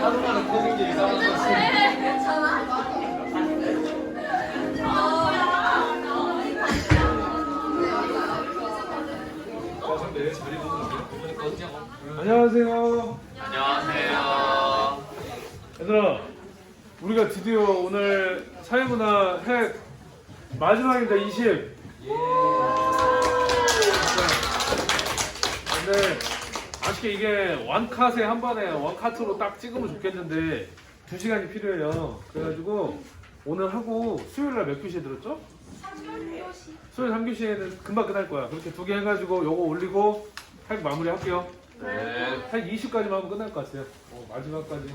하루만에 커진 게 이상한 거지. 안녕하세요. 안녕하세요. 얘들아, 우리가 드디어 오늘 사회문화 핵 마지막입니다. 20. 근데 아쉽게 이게 원컷에 한 번에 원카트로 딱 찍으면 좋겠는데 2시간이 필요해요. 그래가지고 오늘 하고 수요일날 몇 교시에 들었죠? 수요일 3교시에는 금방 끝날 거야. 그렇게 2개 해가지고 요거 올리고 핵 마무리 할게요. 네. 한 20까지만 하면 끝날 것 같아요. 마지막까지.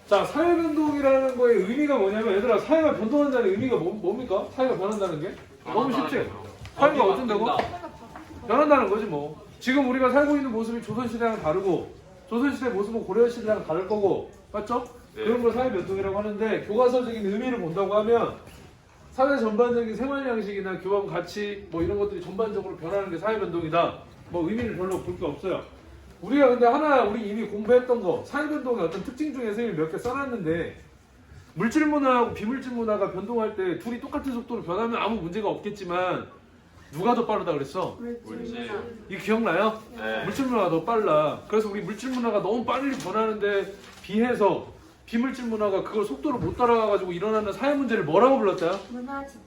자, 사회변동이라는 거의 의미가 뭐냐면 얘들아, 사회가 변동한다는 의미가 뭡니까? 사회가 변한다는 게? 너무 쉽지? 사회가 어쩐다고? 변한다는 거지 뭐. 지금 우리가 살고 있는 모습이 조선시대랑 다르고 조선시대 모습은 고려시대랑 다를 거고 맞죠? 네. 그런 걸 사회변동이라고 하는데 교과서적인 의미를 본다고 하면 사회 전반적인 생활 양식이나 교원 가치 뭐 이런 것들이 전반적으로 변하는 게 사회변동이다. 뭐 의미를 별로 볼 게 없어요. 우리가 근데 하나 우리 이미 공부했던 거 사회변동의 어떤 특징 중에 선생님이 몇 개 써놨는데 물질 문화하고 비물질 문화가 변동할 때 둘이 똑같은 속도로 변하면 아무 문제가 없겠지만 누가 더 빠르다 그랬어? 물질. 이거 기억나요? 네. 물질 문화가 더 빨라. 그래서 우리 물질 문화가 너무 빨리 변하는데 비해서 비물질 문화가 그걸 속도를 못 따라가가지고 일어나는 사회 문제를 뭐라고 불렀어요? 문화지체.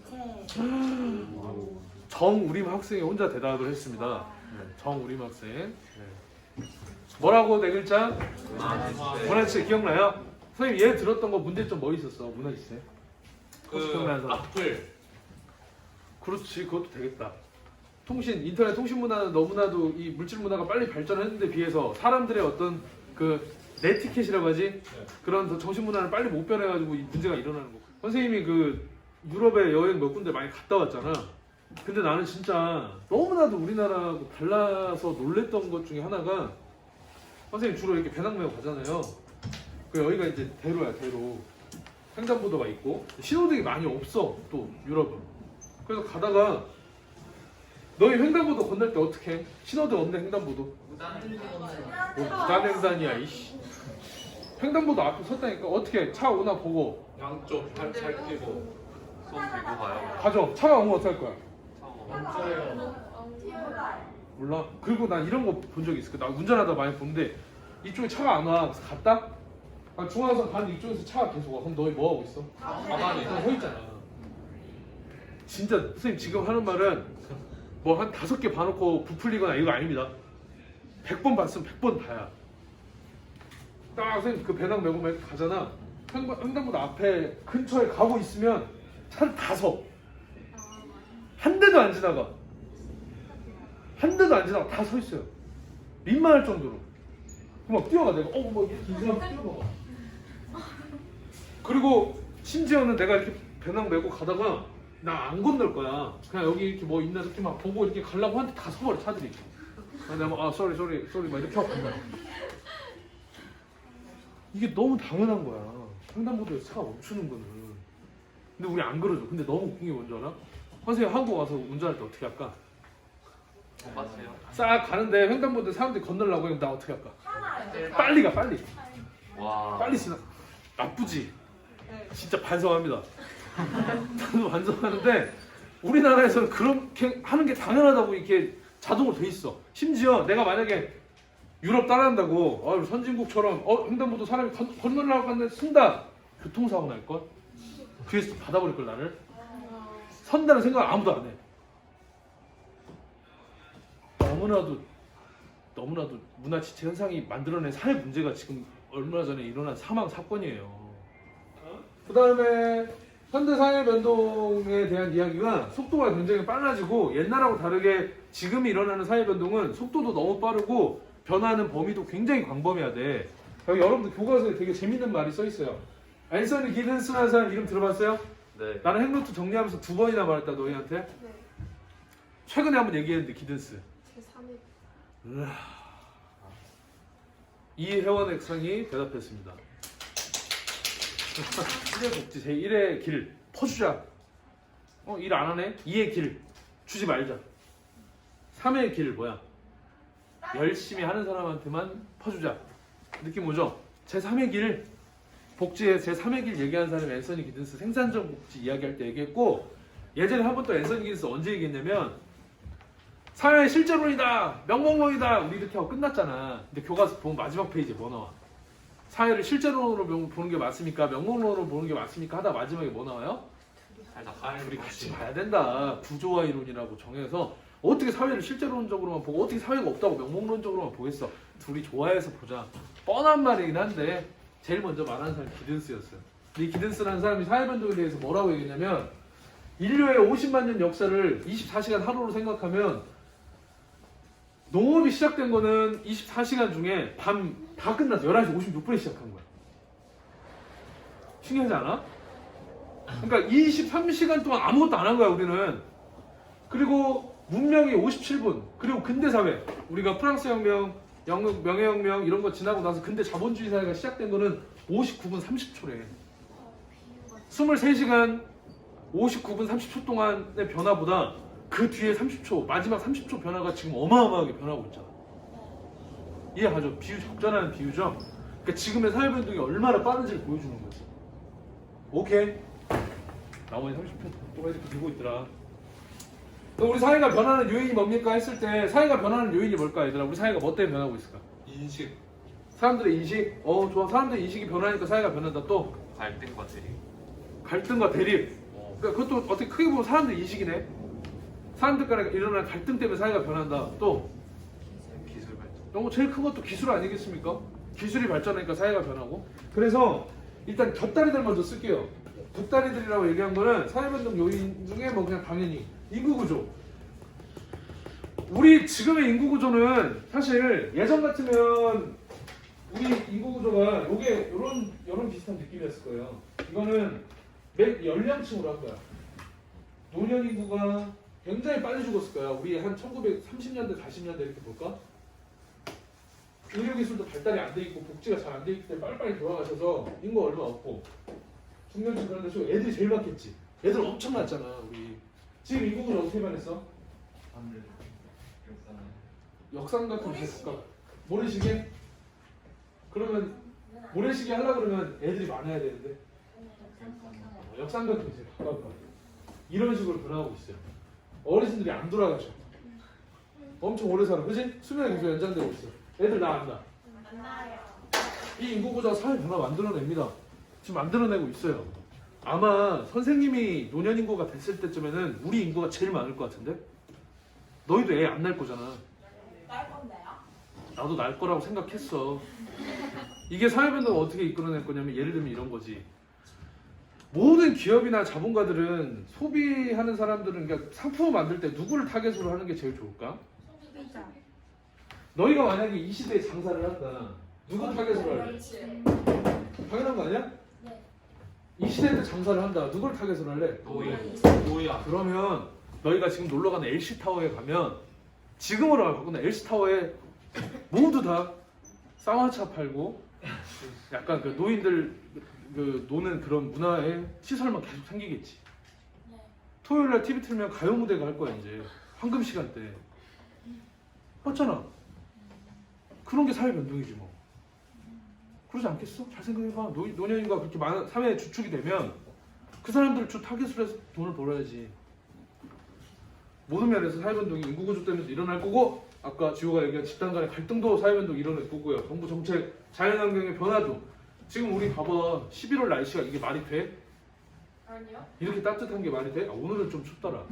정우림 학생이 혼자 대답을 했습니다. 정우림 학생. 네. 뭐라고 네 글자? 문화지체 기억나요? 선생님 얘 들었던 거 문제점 뭐 있었어? 문화지체. 혹시 기억나는 사람? 악플. 그렇지, 그것도 되겠다. 통신, 인터넷 통신 문화는 너무나도 이 물질 문화가 빨리 발전했는데 비해서 사람들의 어떤 그 네티켓이라고 하지? 그런 정신 문화를 빨리 못 변해가지고 이 문제가 일어나는 거. 선생님이 그 유럽에 여행 몇 군데 많이 갔다 왔잖아. 근데 나는 진짜 너무나도 우리나라하고 달라서 놀랬던 것 중에 하나가 선생님 주로 이렇게 배낭 메고 가잖아요. 그 여기가 이제 대로야, 대로. 횡단보도가 있고 신호등이 많이 없어, 또 유럽은. 그래서 가다가 너희 횡단보도 건널 때 어떻게 해? 신호등 없네 횡단보도. 무단횡단이야 이씨. 횡단보도 앞에 섰다니까 어떻게 해? 차 오나 보고 양쪽 팔 끼고 손 들고 가요. 가죠. 차가 오면 어떡할 거야? 멈춰요. 몰라. 그리고 난 이런 거 본 적이 있어. 나 운전하다 많이 보는데 이쪽에 차가 안 와. 그래서 갔다? 중앙선 가는 이쪽에서 차가 계속 와. 그럼 너희 뭐 하고 있어? 가만히 그냥 서 있잖아. 진짜 선생님 지금 하는 말은 뭐 한 5개 봐놓고 부풀리거나 이거 아닙니다. 100번 봤으면 100번 다야. 딱 선생님 그 배낭 메고 가잖아. 횡단보도 앞에 근처에 가고 있으면 차를 다 서. 한 대도 안 지나가. 한 대도 안 지나가. 다 서 있어요. 민망할 정도로. 그럼 막 뛰어가. 내가 뭐 이렇게 이상하게 뛰어가. 그리고 심지어는 내가 이렇게 배낭 메고 가다가 나 안 건널 거야. 그냥 여기 이렇게 뭐 있나 이렇게 막 보고 이렇게 가려고 하는데 다 서버려 차들이. 내가 막 sorry 막 이렇게 하고 간다. 이게 너무 당연한 거야. 횡단보도에서 차가 멈추는 거는. 근데 우리 안 그러죠. 근데 너무 웃긴 게 뭔지 알아? 선생님 한국 와서 운전할 때 어떻게 할까? 봤어요. 싹 가는데 횡단보도에 사람들이 건너려고 하면 나 어떻게 할까? 빨리 가 빨리. 와. 빨리 지나. 나쁘지? 진짜 반성합니다. 저도 반성하는데 우리나라에서는 그렇게 하는 게 당연하다고 이렇게 자동으로 돼 있어. 심지어 내가 만약에 유럽 따라한다고 선진국처럼 횡단보도 사람이 건너려고 하는데 쓴다. 교통사고 날걸? 뒤에서 받아버릴 걸 나를. 선다는 생각을 아무도 안 해. 너무나도 문화지체 현상이 만들어낸 사회 문제가 지금 얼마 전에 일어난 사망 사건이에요. 그 다음에 현대 사회 변동에 대한 이야기가 속도가 굉장히 빨라지고 옛날하고 다르게 지금 일어나는 사회 변동은 속도도 너무 빠르고 변하는 범위도 굉장히 광범위해야 돼. 여기 여러분들 교과서에 되게 재밌는 말이 써 있어요. 앤서니 기든스라는 사람 이름 들어봤어요? 네. 나는 핵노트 정리하면서 2번이나 말했다 너희한테. 네. 최근에 한번 얘기했는데 기든스. 제 3회. 이혜원 액상이 대답했습니다. 1회 복지 제1의 길 퍼주자. 일 안 하네? 2의 길 주지 말자. 3의 길 뭐야? 열심히 하는 사람한테만 퍼주자. 느낌 오죠? 제3의 길, 복지의 제3의 길 얘기한 사람이 앤서니 기든스 생산적 복지 이야기할 때 얘기했고, 예전에 한 번 또 앤서니 기든스 언제 얘기했냐면 사회의 실제론이다, 명목론이다, 우리 이렇게 하고 끝났잖아. 근데 교과서 보면 마지막 페이지에 뭐 나와? 사회를 실제론으로 보는 게 맞습니까? 명목론으로 보는 게 맞습니까? 하다 마지막에 뭐 나와요? 살짝 사회 우리 같이 봐야 된다. 구조화 이론이라고 정해서 어떻게 사회를 실제론적으로만 보고 어떻게 사회가 없다고 명목론적으로만 보겠어. 둘이 좋아해서 보자. 뻔한 말이긴 한데 제일 먼저 말하는 사람이 기든스였어요. 근데 이 기든스라는 사람이 사회변동에 대해서 뭐라고 얘기했냐면 인류의 50만 년 역사를 24시간 하루로 생각하면 농업이 시작된 거는 24시간 중에 밤 다 끝나서 11시 56분에 시작한 거야. 신기하지 않아? 그러니까 23시간 동안 아무것도 안 한 거야 우리는. 그리고 문명이 57분. 그리고 근대사회, 우리가 프랑스 혁명, 명예혁명 이런 거 지나고 나서 근대 자본주의 사회가 시작된 거는 59분 30초래. 23시간 59분 30초 동안의 변화보다 그 뒤에 30초, 마지막 30초 변화가 지금 어마어마하게 변하고 있잖아. 이해하죠? 비유 적절한 비유죠? 그러니까 지금의 사회변동이 얼마나 빠른지를 보여주는 거지. 오케이. 나머지 30분 동안 이렇게 들고 있더라. 우리 사회가 변하는 요인이 뭡니까 했을 때 사회가 변하는 요인이 뭘까 얘들아? 우리 사회가 뭐 때문에 변하고 있을까? 인식, 사람들의 인식? 좋아. 사람들의 인식이 변하니까 사회가 변한다. 또 갈등과 대립. 갈등과 대립. 그러니까 그것도 어떻게 크게 보면 사람들의 인식이네. 사람들 간에 일어나는 갈등 때문에 사회가 변한다. 또 기술 발전. 너무 제일 큰 것도 기술 아니겠습니까? 기술이 발전하니까 사회가 변하고. 그래서 일단 곁다리들 먼저 쓸게요. 곁다리들이라고 얘기한 거는 사회변동 요인 중에 뭐 그냥 당연히 인구구조. 우리 지금의 인구구조는 사실 예전 같으면 우리 인구구조가 요게 요런 비슷한 느낌이었을 거예요. 이거는 몇 연령층으로 한 거야. 노년 인구가 굉장히 빨리 죽었을 거야. 우리 한 1930년대, 40년대 이렇게 볼까? 의료기술도 발달이 안 돼 있고 복지가 잘 안 돼 있기 때문에 빨리빨리 돌아가셔서 인구 얼마 없고 중년층 그런 데서 애들이 제일 많겠지. 애들 엄청 많잖아 우리. 지금 인구구조 어떻게 변했어? 역상 같은 비슷할까? 모래시계? 그러면 모래시계 하려고 그러면 애들이 많아야 되는데 역삼각형이 제일 가까울 거야. 이런 식으로 변하고 있어요. 어르신들이 안 돌아가셔. 엄청 오래 살아. 그치? 수명이 계속 연장되고 있어. 애들 나 안 나. 이 인구구조가 사회 변화 만들어냅니다. 지금 만들어내고 있어요. 아마 선생님이 노년 인구가 됐을 때쯤에는 우리 인구가 제일 많을 것 같은데? 너희도 애 안 낳을 거잖아. 날 건데요? 나도 낳을 거라고 생각했어. 이게 사회변동을 어떻게 이끌어낼 거냐면 예를 들면 이런 거지. 모든 기업이나 자본가들은 소비하는 사람들은 그러니까 상품을 만들 때 누구를 타겟으로 하는 게 제일 좋을까? 소비자. 너희가 만약에 이 시대에 장사를 한다. 누구 타겟으로 할래? 당연한 거 아니야? 네. 이 시대 때 장사를 한다. 누구를 타겟으로 할래? 노야. 그러면 너희가 지금 놀러 가는 LC타워에 가면 지금으로 가거나 LC타워에 모두 다 쌍화차 팔고 약간 그 노인들 그 노는 그런 문화의 시설만 계속 생기겠지. 네. 토요일날 TV 틀면 가요 무대가 할 거야 이제 황금 시간대. 맞잖아. 그런 게 사회 변동이지 뭐. 그러지 않겠어? 잘 생각해봐. 노년인가 그렇게 많은 사회의 주축이 되면 그 사람들을 주 타겟으로 해서 돈을 벌어야지. 모든 면에서 사회 변동이 인구 구조 때문에 일어날 거고, 아까 지호가 얘기한 집단 간의 갈등도 사회 변동이 일어날 거고요. 정부 정책, 자연환경의 변화도. 지금 우리 봐봐. 11월 날씨가 이게 말이 돼? 아니요. 이렇게 따뜻한 게 말이 돼? 아, 오늘은 좀 춥더라.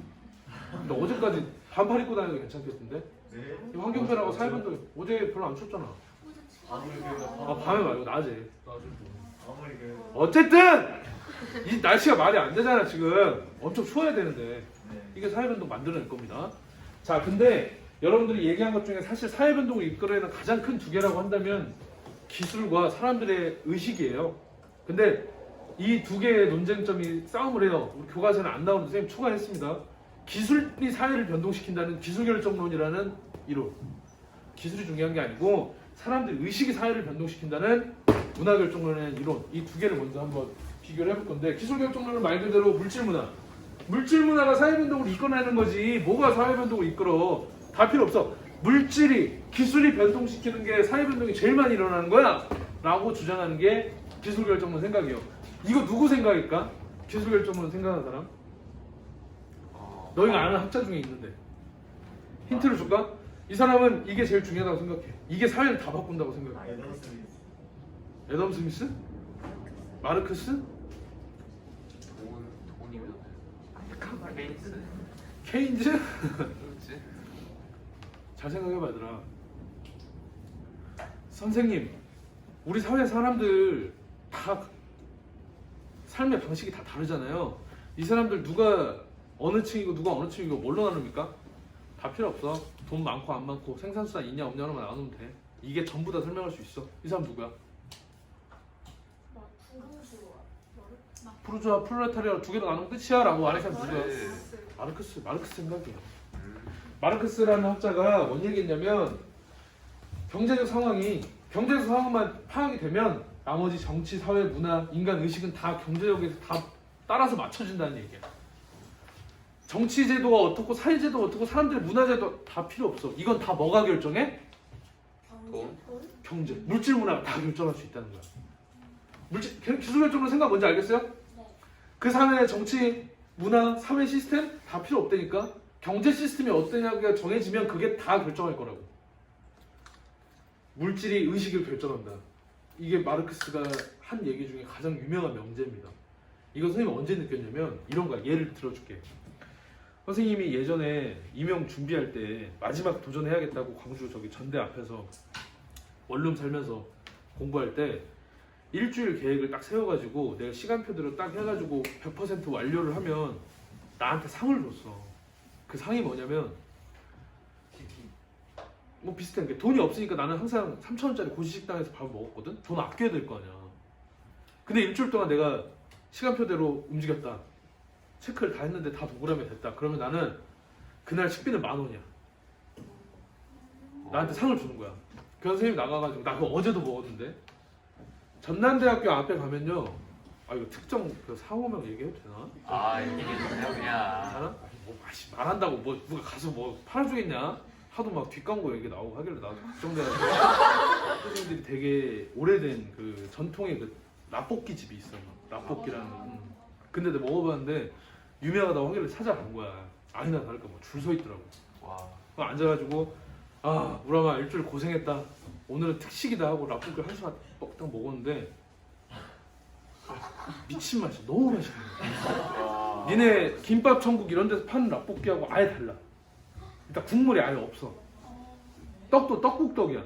근데 어제까지 반팔 입고 다니는 게 괜찮겠던데? 이 환경 변화가 사회 변동이 어제 별로 안 춥잖아. 아, 밤에 말고 낮에. 어쨌든 이 날씨가 말이 안 되잖아 지금. 엄청 추워야 되는데 이게 사회변동 만들어낼 겁니다. 자, 근데 여러분들이 얘기한 것 중에 사실 사회변동을 이끌어내는 가장 큰 두 개라고 한다면 기술과 사람들의 의식이에요. 근데 이 두 개의 논쟁점이 싸움을 해요. 우리 교과서에는 안 나오는 선생님 추가했습니다. 기술이 사회를 변동시킨다는 기술결정론이라는 이론. 기술이 중요한 게 아니고 사람들의 의식이 사회를 변동시킨다는 문화결정론의 이론. 이 두 개를 먼저 한번 비교를 해볼 건데, 기술결정론은 말 그대로 물질문화. 물질문화가 사회변동을 이끌어내는 거지 뭐가 사회변동을 이끌어. 다 필요 없어. 물질이, 기술이 변동시키는 게 사회변동이 제일 많이 일어나는 거야 라고 주장하는 게 기술결정론 생각이에요. 이거 누구 생각일까? 기술결정론 생각하는 사람? 너희가 아는 학자 중에 있는데 힌트를 줄까? 이 사람은 이게 제일 중요하다고 생각해. 이게 사회를 다 바꾼다고 생각해. 애덤 스미스? 마르크스? 돈이면 케인스. 케인즈? 그렇지. 잘 생각해봐 얘들아. 선생님, 우리 사회 사람들 다 삶의 방식이 다 다르잖아요. 이 사람들 누가 어느 층이고 누가 어느 층이고 뭘로 나눕니까? 다 필요 없어. 돈 많고 안 많고 생산수단 있냐 없냐로만 나누면 돼. 이게 전부 다 설명할 수 있어. 이 사람 누구야? 부르주아, 프롤레타리아 두 개로 나누면 끝이야 라고 말한 사람 누구야? 마르크스 생각이야. 마르크스라는 학자가 뭔 얘기했냐면 경제적 상황만 파악이 되면 나머지 정치, 사회, 문화, 인간 의식은 다 경제력에서 다 따라서 맞춰진다는 얘기야. 정치 제도가 어떻고 사회 제도가 어떻고 사람들의 문화 제도 다 필요 없어. 이건 다 뭐가 결정해? 돈. 경제, 물질 문화가 다 결정할 수 있다는 거야. 기술 결정론 생각 뭔지 알겠어요? 그 사회의 정치, 문화, 사회 시스템 다 필요 없다니까. 경제 시스템이 어떠냐가 정해지면 그게 다 결정할 거라고. 물질이 의식을 결정한다. 이게 마르크스가 한 얘기 중에 가장 유명한 명제입니다. 이거 선생님이 언제 느꼈냐면 이런 거야. 예를 들어줄게. 선생님이 예전에 임용 준비할 때 마지막 도전해야겠다고 광주 저기 전대 앞에서 원룸 살면서 공부할 때 일주일 계획을 딱 세워가지고 내가 시간표대로 딱 해가지고 100% 완료를 하면 나한테 상을 줬어. 그 상이 뭐냐면 뭐 비슷한 게 돈이 없으니까 나는 항상 3,000원짜리 고시식당에서 밥을 먹었거든? 돈 아껴야 될 거 아니야. 근데 일주일 동안 내가 시간표대로 움직였다. 체크를 다 했는데 다 동그라미 됐다. 그러면 나는 그날 식비는 10,000원이야. 나한테 상을 주는 거야. 그 선생님이 나가가지고 나 그거 어제도 먹었는데 전남대학교 앞에 가면요. 아 이거 특정 그 상호명 얘기해도 되나? 아 얘기해주세요 그냥. 괜찮아? 뭐 말한다고 뭐 누가 가서 뭐 팔아주겠냐? 하도 막 뒷광고 얘기 나오고 하길래 나도 걱정돼가지고 선생님들이 되게 오래된 그 전통의 그 라볶이 집이 있어요. 라볶이라는. 근데 내가 먹어봤는데 유명하다고 하길래 찾아간 거야. 아니나 다를까 뭐 줄 서 있더라고. 와. 앉아가지고 아 우람아 일주일 고생했다. 오늘은 특식이다 하고 라볶이를 한 수만 딱 먹었는데 미친 맛이야. 너무 맛있는 거야. 니네 김밥 천국 이런 데서 파는 라볶이하고 아예 달라. 일단 국물이 아예 없어. 떡도 떡국떡이야.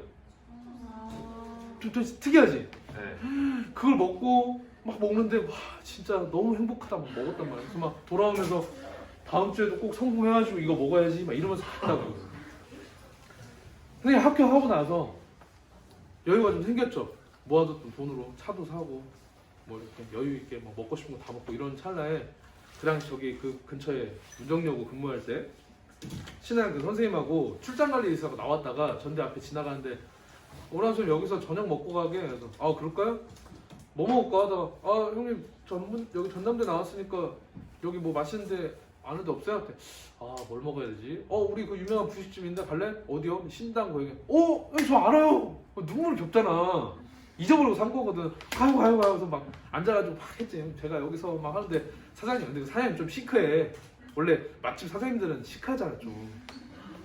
좀 특이하지? 네. 그걸 먹고 막 먹는데 와 진짜 너무 행복하다 막 먹었단 말이야. 그래서 막 돌아오면서 다음 주에도 꼭 성공해가지고 이거 먹어야지 막 이러면서 갔다고. 선생님 합격하고 나서 여유가 좀 생겼죠. 모아뒀던 돈으로 차도 사고 뭐 이렇게 여유 있게 뭐 먹고 싶은 거 다 먹고 이런 찰나에 그 당시 저기 그 근처에 문정여고 근무할 때 친한 그 선생님하고 출장 갈 일이 있어서 나왔다가 전대 앞에 지나가는데 오란 선생님 여기서 저녁 먹고 가게. 그래서 아 그럴까요? 뭐 먹을까 하다가 아 형님 여기 전남대 나왔으니까 여기 뭐 맛있는데 아는 데 없어요? 그때 뭘 먹어야 되지? 우리 그 유명한 부식집 있는데 갈래? 어디요? 신당 거기. 저 알아요. 눈물이 겹잖아. 잊어버리고 산 거거든. 가요. 그래서 막 앉아가지고 막 했지. 제가 여기서 막 하는데 사장님 근데 그 사장님 좀 시크해. 원래 맛집 사장님들은 시크하잖아 좀.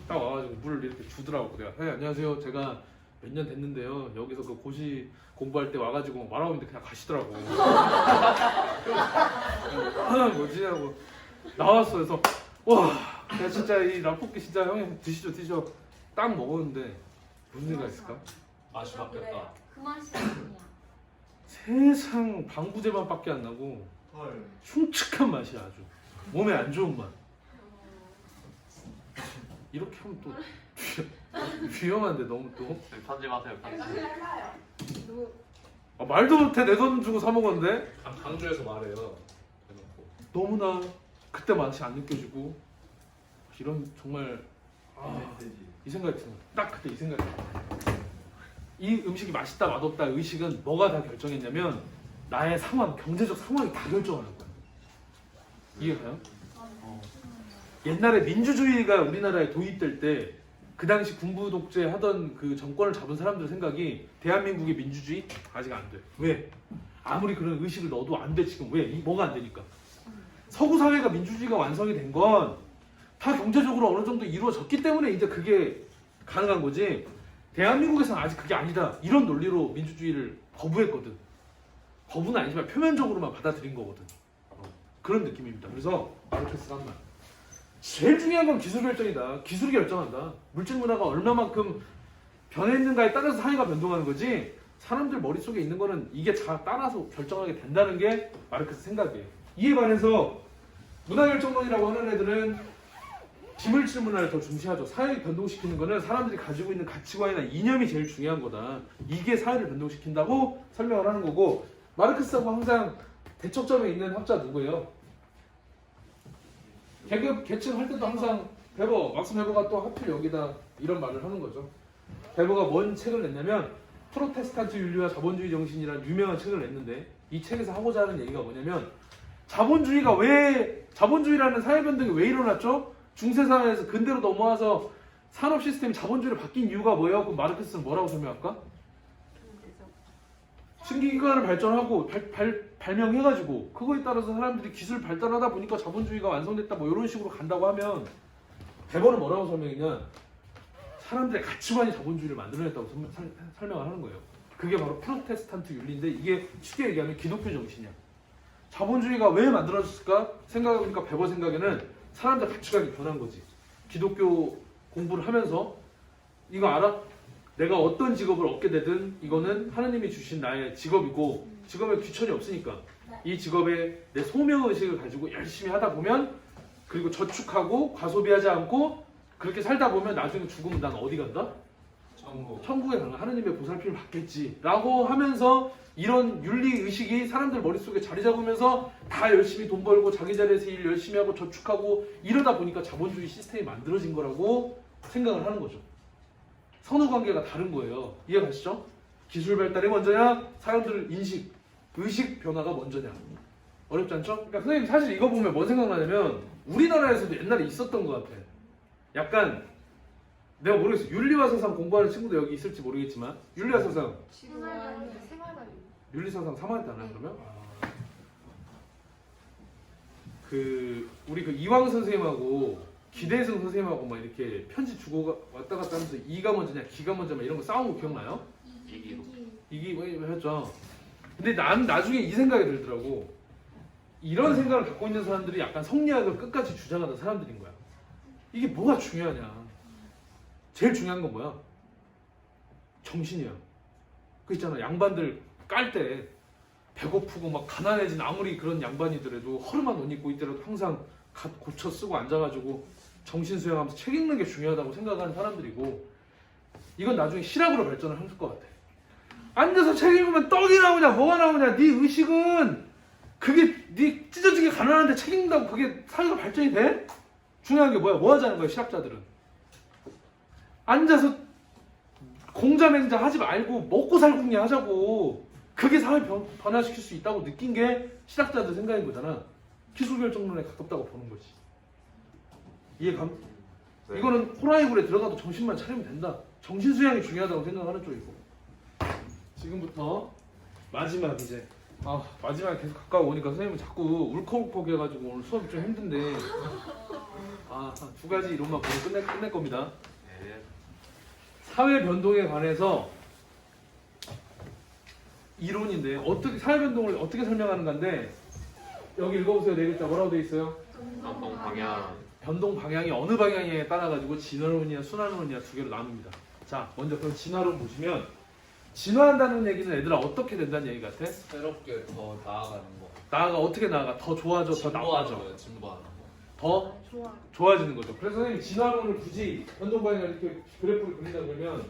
딱 와가지고 물을 이렇게 주더라고. 내가 안녕하세요. 제가 몇 년 됐는데요. 여기서 그 고시 공부할 때 와가지고 말하고 있는데 그냥 가시더라고. 뭐지 하고 나왔어. 그래서 와, 야 진짜 이 라볶이 진짜 형님 드시죠. 딱 먹었는데 무슨 생각 있을까? 맛이 바뀌었다. 그 맛이 아니야. 세상 방부제 맛밖에 안 나고 흉측한 맛이야 아주. 몸에 안 좋은 맛. 이렇게 하면 또 위험한데 너무 또. 편집하세요 편집. 말도 못해. 내 돈 주고 사 먹었는데 강조해서 말해요. 너무나 그때 맛이 안 느껴지고 이런 정말 이 생각이 드는 거야. 딱 그때 이 생각이 들어. 이 음식이 맛있다 맛없다 의식은 뭐가 다 결정했냐면 나의 상황, 경제적 상황이 다 결정하는 거야. 이해가요? 옛날에 민주주의가 우리나라에 도입될 때 그 당시 군부 독재 하던 그 정권을 잡은 사람들 생각이 대한민국의 민주주의 아직 안 돼. 왜? 아무리 그런 의식을 넣어도 안 돼. 지금 왜? 뭐가 안 되니까. 서구 사회가 민주주의가 완성이 된 건 다 경제적으로 어느 정도 이루어졌기 때문에 이제 그게 가능한 거지. 대한민국에서는 아직 그게 아니다. 이런 논리로 민주주의를 거부했거든. 거부는 아니지만 표면적으로만 받아들인 거거든. 그런 느낌입니다. 그래서 마르크스가 한 말. 제일 중요한 건 기술 결정이다. 기술이 결정한다. 물질 문화가 얼마만큼 변했는가에 따라서 사회가 변동하는 거지. 사람들 머릿속에 있는 거는 이게 다 따라서 결정하게 된다는 게 마르크스 생각이에요. 이에 반해서 문화결정론이라고 하는 애들은 비물질 문화를 더 중시하죠. 사회를 변동시키는 거는 사람들이 가지고 있는 가치관이나 이념이 제일 중요한 거다. 이게 사회를 변동시킨다고 설명을 하는 거고, 마르크스하고 항상 대척점에 있는 학자 누구예요? 계급, 계층 할 때도 항상 베버, 막스 베버가 또 하필 여기다 이런 말을 하는 거죠. 베버가 뭔 책을 냈냐면 프로테스탄트 윤리와 자본주의 정신이라는 유명한 책을 냈는데, 이 책에서 하고자 하는 얘기가 뭐냐면 자본주의라는 사회 변동이 왜 일어났죠? 중세사회에서 근대로 넘어와서 산업 시스템이 자본주의로 바뀐 이유가 뭐예요? 그럼 마르크스는 뭐라고 설명할까? 신기기관을 발전하고 발명해가지고 그거에 따라서 사람들이 기술 발달하다 보니까 자본주의가 완성됐다 뭐 이런 식으로 간다고 하면, 베버는 뭐라고 설명했냐? 사람들의 가치관이 자본주의를 만들어냈다고 설명을 하는 거예요. 그게 바로 프로테스탄트 윤리인데, 이게 쉽게 얘기하면 기독교 정신이야. 자본주의가 왜 만들어졌을까 생각해보니까 베버 생각에는 사람들 가치관이 변한 거지. 기독교 공부를 하면서 이거 알아? 내가 어떤 직업을 얻게 되든 이거는 하느님이 주신 나의 직업이고, 직업에 귀천이 없으니까 이 직업에 내 소명의식을 가지고 열심히 하다 보면, 그리고 저축하고 과소비하지 않고 그렇게 살다 보면 나중에 죽으면 난 어디 간다? 천국에 가는 하느님의 보살핌을 받겠지 라고 하면서, 이런 윤리의식이 사람들 머릿속에 자리 잡으면서 다 열심히 돈 벌고 자기 자리에서 일 열심히 하고 저축하고 이러다 보니까 자본주의 시스템이 만들어진 거라고 생각을 하는 거죠. 선후관계가 다른 거예요. 이해가시죠? 기술 발달이 먼저냐? 사람들 인식, 의식 변화가 먼저냐? 어렵지 않죠? 그러니까 선생님 사실 이거 보면 뭔 생각나냐면, 우리나라에서도 옛날에 있었던 것 같아. 약간 내가 모르겠어. 윤리와 사상 공부하는 친구도 여기 있을지 모르겠지만, 윤리와 사상 윤리사상 3학년 때 하나요 그러면? 우리 그 이황 선생님하고 기대승 선생님하고 막 이렇게 편지 주고 왔다 갔다 하면서 이가 먼저냐 기가 먼저냐 이런 거 싸운 거 기억나요? 이기 했죠. 근데 난 나중에 이 생각이 들더라고. 이런 생각을 갖고 있는 사람들이 약간 성리학을 끝까지 주장하던 사람들인 거야. 이게 뭐가 중요하냐? 제일 중요한 건 뭐야? 정신이야. 그 있잖아, 양반들 깔 때 배고프고 막 가난해진 아무리 그런 양반이더라도 허름한 옷 입고 있더라도 항상 갓 고쳐 쓰고 앉아가지고 정신 수양하면서 책 읽는 게 중요하다고 생각하는 사람들이고, 이건 나중에 실학으로 발전을 할 것 같아. 앉아서 책 읽으면 떡이 나오냐 뭐가 나오냐, 네 의식은 그게 네 찢어지게 가난한데 책 읽는다고 그게 사회가 발전이 돼? 중요한 게 뭐야? 뭐 하자는 거야 실학자들은? 앉아서 공자맹자 하지 말고 먹고 살궁리 하자고. 그게 사회 변화시킬 수 있다고 느낀 게 실학자들 생각인 거잖아. 기술결정론에 가깝다고 보는 거지. 이해감? 네. 이거는 호라이굴에 들어가도 정신만 차리면 된다. 정신수양이 중요하다고 생각하는 쪽이고. 지금부터 마지막 이제 마지막에 계속 가까워 오니까 선생님은 자꾸 울컥울컥 해가지고 오늘 수업이 좀 힘든데, 두 가지 이론만 보고 끝낼 겁니다. 네. 사회 변동에 관해서 이론인데, 어떻게 사회 변동을 어떻게 설명하는 건데, 여기 읽어보세요. 네 글자 뭐라고 돼 있어요? 변동 방향. 변동 방향이 어느 방향에 따라 가지고 진화론이냐 순환론이냐 두 개로 나눕니다. 자, 먼저 그럼 진화론 보시면, 진화한다는 얘기는 얘들아 어떻게 된다는 얘기 같아? 새롭게 더 나아가는 거. 나아가 어떻게 나아가? 더 좋아져, 더 나빠져? 거예요, 진보하는 거. 더 좋아지는 거죠. 그래서 선생님 진화론을 굳이 변동 방향을 이렇게 그래프를 그린다 그러면,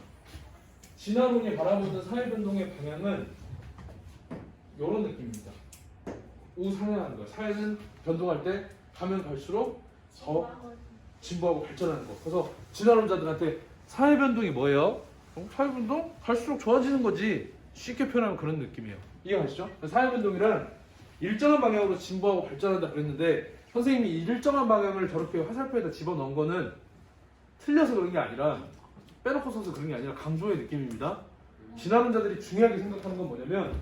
진화론이 바라보는 사회 변동의 방향은 이런 느낌입니다. 우상향하는 거예요. 사회는 변동할 때 가면 갈수록 더 진보하고 발전하는 거. 그래서 진화론자들한테 사회 변동이 뭐예요? 사회 변동? 갈수록 좋아지는 거지. 쉽게 표현하면 그런 느낌이에요. 이해가시죠? 사회 변동이란 일정한 방향으로 진보하고 발전한다 그랬는데, 선생님이 일정한 방향을 저렇게 화살표에다 집어넣은 거는 틀려서 그런 게 아니라 빼놓고 써서 그런 게 아니라 강조의 느낌입니다. 진화론자들이 중요하게 생각하는 건 뭐냐면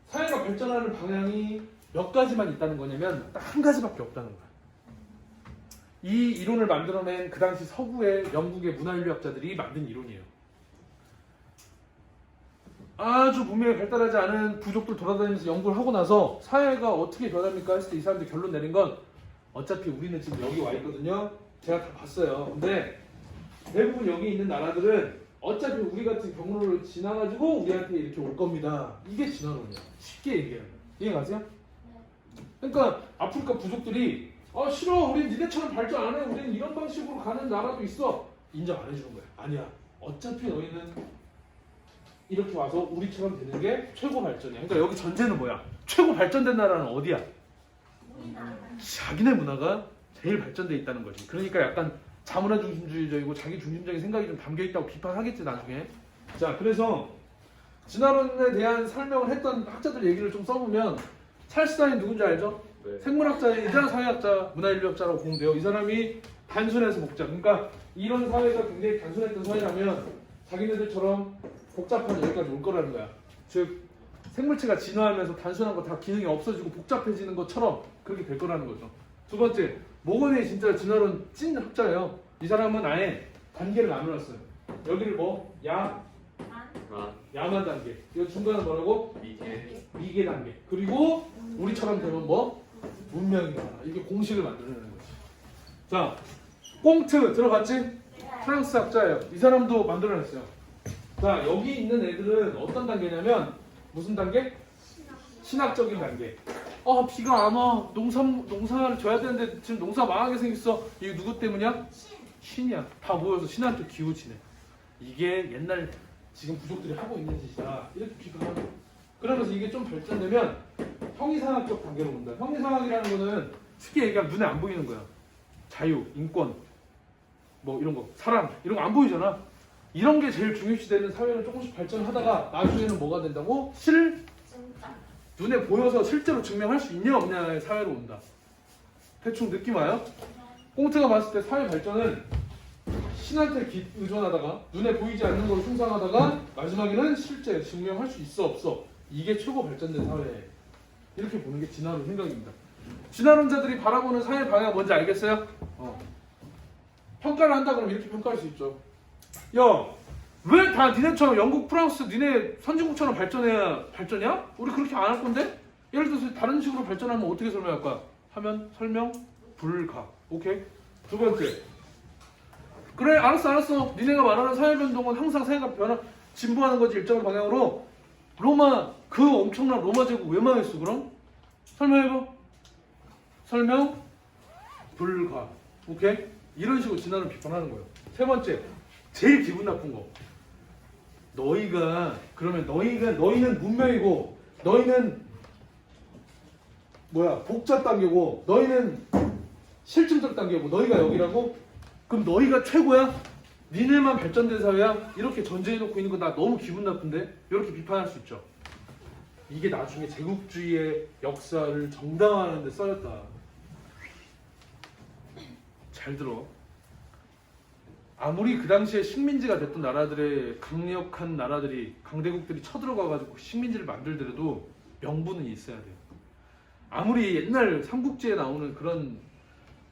사회가 발전하는 방향이 몇 가지만 있다는 거냐면 딱 한 가지밖에 없다는 거야. 이 이론을 만들어낸 그 당시 서구의 영국의 문화인류학자들이 만든 이론이에요. 아주 문명이 발달하지 않은 부족들 돌아다니면서 연구를 하고 나서 사회가 어떻게 변합니까 했을 때 이 사람들이 결론 내린 건 어차피 우리는 지금 여기 와 있거든요. 제가 다 봤어요. 근데 대부분 여기 있는 나라들은 어차피 우리 같은 경로를 지나가지고 우리한테 이렇게 올 겁니다. 이게 진화론이에요. 쉽게 얘기하면. 이해가세요? 그러니까 아프리카 부족들이 싫어. 우린 니네처럼 발전 안 해. 우린 이런 방식으로 가는 나라도 있어. 인정 안 해주는 거야. 아니야. 어차피 너희는 이렇게 와서 우리처럼 되는 게 최고 발전이야. 그러니까 여기 전제는 뭐야? 최고 발전된 나라는 어디야? 자기네 문화가 제일 발전돼 있다는 거지. 그러니까 약간 자문화 중심주의적이고 자기 중심적인 생각이 좀 담겨 있다고 비판하겠지 나중에. 자, 그래서 진화론에 대한 설명을 했던 학자들 얘기를 좀 써보면 찰스 다윈 누군지 알죠? 네. 생물학자이자 사회학자, 문화인류학자라고 보면 돼요. 이 사람이 단순해서 복잡. 그러니까 이런 사회가 굉장히 단순했던 사회라면 자기네들처럼 복잡한 여기까지 올 거라는 거야. 즉 생물체가 진화하면서 단순한 거 다 기능이 없어지고 복잡해지는 것처럼 그렇게 될 거라는 거죠. 두 번째, 모건이 진짜 진화론 찐 학자예요. 이 사람은 아예 단계를 나눠놨어요. 여기를 뭐? 야만 단계. 이 중간은 뭐라고? 미계 단계. 그리고 우리처럼 되면 뭐? 문명이다. 이게 공식을 만들어내는 거지. 자, 꽁트 들어봤지? 프랑스 학자예요. 이 사람도 만들어냈어요. 자, 여기 있는 애들은 어떤 단계냐면 무슨 단계? 신학적인 단계. 비가 안 와. 농사를 져야 되는데 지금 농사 망하게 생겼어. 이게 누구 때문이야? 신이야. 다 모여서 신한테 기우치네. 이게 옛날 지금 부족들이 하고 있는 짓이다. 이렇게 비판하는 거야. 그러면서 이게 좀 발전되면 형이상학적 단계로 본다. 형이상학이라는 거는 쉽게 얘기하면 눈에 안 보이는 거야. 자유, 인권, 뭐 이런 거, 사랑 이런 거 안 보이잖아. 이런 게 제일 중요시되는 사회는 조금씩 발전하다가 나중에는 뭐가 된다고? 눈에 보여서 실제로 증명할 수 있냐 없냐의 사회로 온다. 대충 느낌 와요? 꽁트가 봤을 때 사회 발전은 신한테 의존하다가 눈에 보이지 않는 걸 숭상하다가 마지막에는 실제 증명할 수 있어 없어. 이게 최고 발전된 사회. 이렇게 보는 게 진화론 생각입니다. 진화론자들이 바라보는 사회 방향 뭔지 알겠어요? 평가를 한다 그러면 이렇게 평가할 수 있죠. 야, 왜 다 니네처럼 영국, 프랑스, 니네 선진국처럼 발전해야 발전이야? 우리 그렇게 안 할 건데? 예를 들어서 다른 식으로 발전하면 어떻게 설명할 거야? 하면 설명 불가. 오케이? 두 번째. 그래, 알았어. 니네가 말하는 사회 변동은 항상 사회가 진보하는 거지 일정한 방향으로. 로마, 그 엄청난 로마 제국 왜 망했어 그럼? 설명해봐. 설명 불가. 오케이? 이런 식으로 진화를 비판하는 거예요. 세 번째. 제일 기분 나쁜 거. 너희는 문명이고 너희는 복잡 단계고 너희는 실증적 단계고 너희가 여기라고? 그럼 너희가 최고야? 니네만 발전된 사회야? 이렇게 전제해놓고 있는 거 나 너무 기분 나쁜데? 이렇게 비판할 수 있죠. 이게 나중에 제국주의의 역사를 정당화하는 데 써였다. 잘 들어. 아무리 그 당시에 식민지가 됐던 나라들의 강력한 나라들이 강대국들이 쳐들어가가지고 식민지를 만들더라도 명분은 있어야 돼요. 아무리 옛날 삼국지에 나오는 그런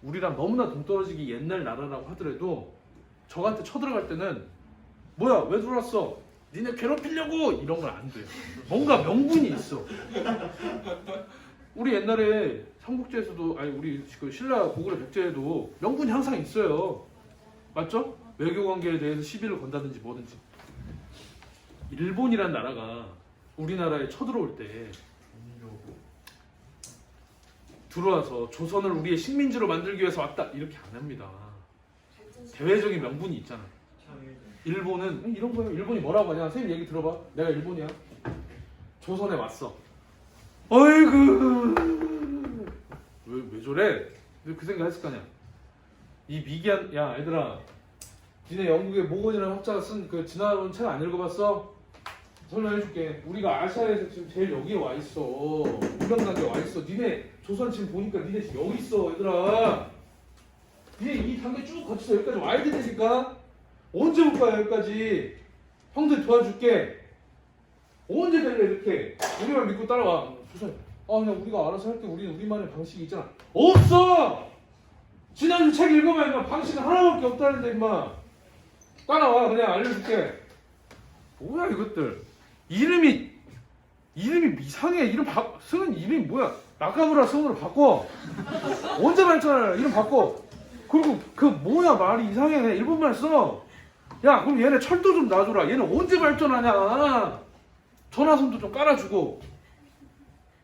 우리랑 너무나 동떨어지기 옛날 나라라고 하더라도 저한테 쳐들어갈 때는 뭐야 왜 들어왔어? 니네 괴롭히려고 이런 건 안 돼요. 뭔가 명분이 있어. 우리 옛날에 삼국지에서도 우리 그 신라 고구려 백제에도 명분이 항상 있어요. 맞죠? 외교관계에 대해서 시비를 건다든지 뭐든지. 일본이란 나라가 우리나라에 쳐들어올 때 들어와서 조선을 우리의 식민지로 만들기 위해서 왔다 이렇게 안 합니다. 대외적인 명분이 있잖아. 일본은 이런 거예요. 일본이 뭐라고 하냐? 선생님 얘기 들어봐. 내가 일본이야. 조선에 왔어. 어이구 왜 저래? 그 생각 했을 거 아니야. 이 미개한 야 얘들아 니네 영국의 모건이라는 학자가 쓴 그 진화론 책 안 읽어봤어? 설명해줄게. 우리가 아시아에서 지금 제일 여기에 와 있어. 유명하게 와 있어. 니네 조선 지금 보니까 니네 지금 여기 있어 얘들아. 니네 이 단계 쭉 거쳐서 여기까지 와야 되니까 언제 올 거야 여기까지? 형들 도와줄게. 언제 될래 이렇게? 우리만 믿고 따라와. 조선. 그냥 우리가 알아서 할게. 우리는 우리만의 방식이 있잖아. 없어. 지난주 책 읽어봐 임마. 방식은 하나밖에 없다는데 임마. 따라와. 그냥 알려줄게. 뭐야 이것들. 이름이 이상해. 승은 이름이 뭐야? 나카무라 승으로 바꿔. 언제 발전하냐? 이름 바꿔. 그리고 그 뭐야 말이 이상해. 일본말 써. 야 그럼 얘네 철도 좀 놔줘라. 얘는 언제 발전하냐. 전화선도 좀 깔아주고.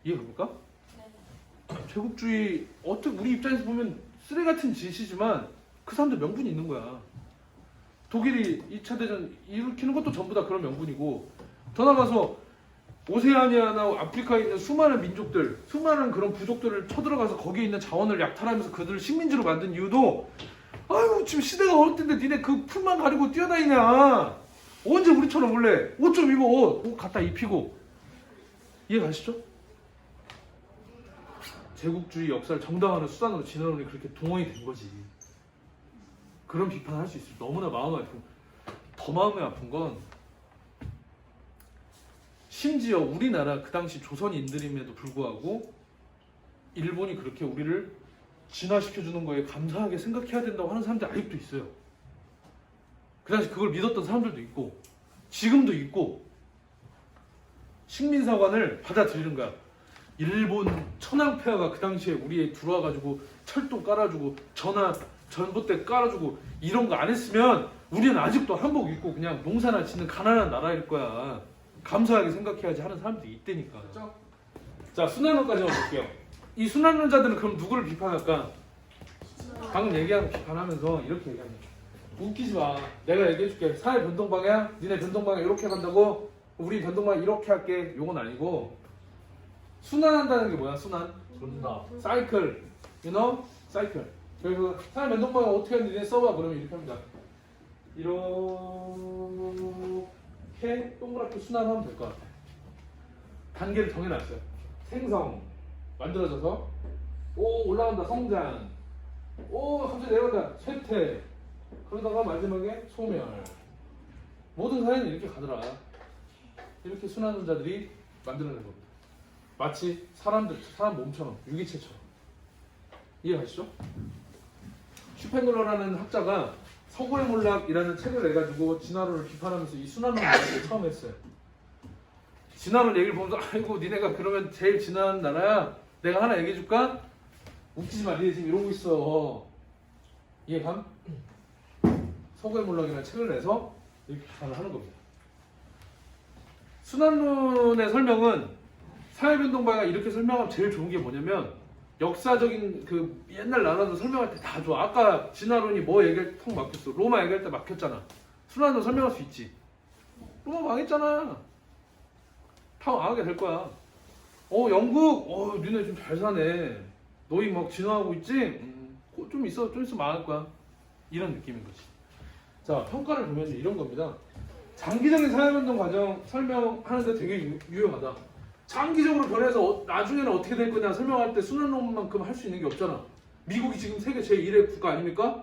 이해갑니까? 제국주의 어떻게 우리 입장에서 보면 쓰레 같은 짓이지만 그 사람들 명분이 있는 거야. 독일이 2차 대전 일으키는 것도 전부 다 그런 명분이고, 더 나가서 오세아니아나 아프리카에 있는 수많은 민족들, 수많은 그런 부족들을 쳐들어가서 거기에 있는 자원을 약탈하면서 그들을 식민지로 만든 이유도, 아유 지금 시대가 어릴 텐데 니네 그 풀만 가리고 뛰어다니냐. 언제 우리처럼 원래 옷 좀 입어. 옷 갖다 입히고. 이해 가시죠? 제국주의 역사를 정당화하는 수단으로 진화론이 그렇게 동원이 된 거지. 그런 비판을 할 수 있어요. 너무나 마음이 아프고, 더 마음이 아픈 건 심지어 우리나라 그 당시 조선인들임에도 불구하고 일본이 그렇게 우리를 진화시켜주는 거에 감사하게 생각해야 된다고 하는 사람들이 아직도 있어요. 그 당시 그걸 믿었던 사람들도 있고 지금도 있고, 식민사관을 받아들이는 거야. 일본 천황폐하가 그 당시에 우리에 들어와가지고 철도 깔아주고 전봇대 깔아주고 이런 거 안 했으면 우리는 아직도 한복 입고 그냥 농사나 짓는 가난한 나라일 거야. 감사하게 생각해야지 하는 사람들이 있다니까. 그렇죠? 자, 순환론까지 한번 볼게요. 이 순환론자들은 그럼 누구를 비판할까? 방금 얘기한 거 비판하면서 이렇게 얘기합니다. 웃기지 마. 내가 얘기해줄게. 사회 변동 방향, 니네 변동 방향 이렇게 간다고? 우리 변동 방향 이렇게 할게. 요건 아니고, 순환한다는 게 뭐야? 순환. 존나. 사이클. You know? 사이클. 그래서 사회 변동 방향 어떻게 하는지 니네 써봐. 그러면 이렇게 합니다. 이렇게 동그랗게 순환하면 될 것 같아. 단계를 정해놨어요. 생성. 만들어져서 오 올라간다. 성장. 오 갑자기 내려간다. 쇠퇴. 그러다가 마지막에 소멸. 모든 사회는 이렇게 가더라. 이렇게 순환론자들이 만들어낸 겁니다. 마치 사람 몸처럼, 유기체처럼. 이해가시죠? 슈펜글러라는 학자가 서구의 몰락이라는 책을 내가지고 진화론을 비판하면서 이 순환론을 처음 했어요. 진화론 얘기를 보면서 아이고 니네가 그러면 제일 진화한 나라야. 내가 하나 얘기해줄까? 웃기지 마. 니네 지금 이러고 있어. 이해감? 서구의 몰락이라는 책을 내서 이렇게 비판을 하는 겁니다. 순환론의 설명은 사회변동 방향 이렇게 설명하면 제일 좋은 게 뭐냐면, 역사적인 그 옛날 나라도 설명할 때 다 좋아. 아까 진화론이 뭐 얘기할 때 턱 막혔어. 로마 얘기할 때 막혔잖아. 순환론 설명할 수 있지. 로마 망했잖아. 다 망하게 될 거야. 영국, 니네 좀 잘 사네. 너희 막 진화하고 있지? 좀 있으면 망할 거야. 이런 느낌인 거지. 자, 평가를 보면 이런 겁니다. 장기적인 사회변동 과정 설명하는데 되게 유용하다. 장기적으로 변해서 나중에는 어떻게 될 거냐 설명할 때 순환론만큼 할 수 있는 게 없잖아. 미국이 지금 세계 제1의 국가 아닙니까?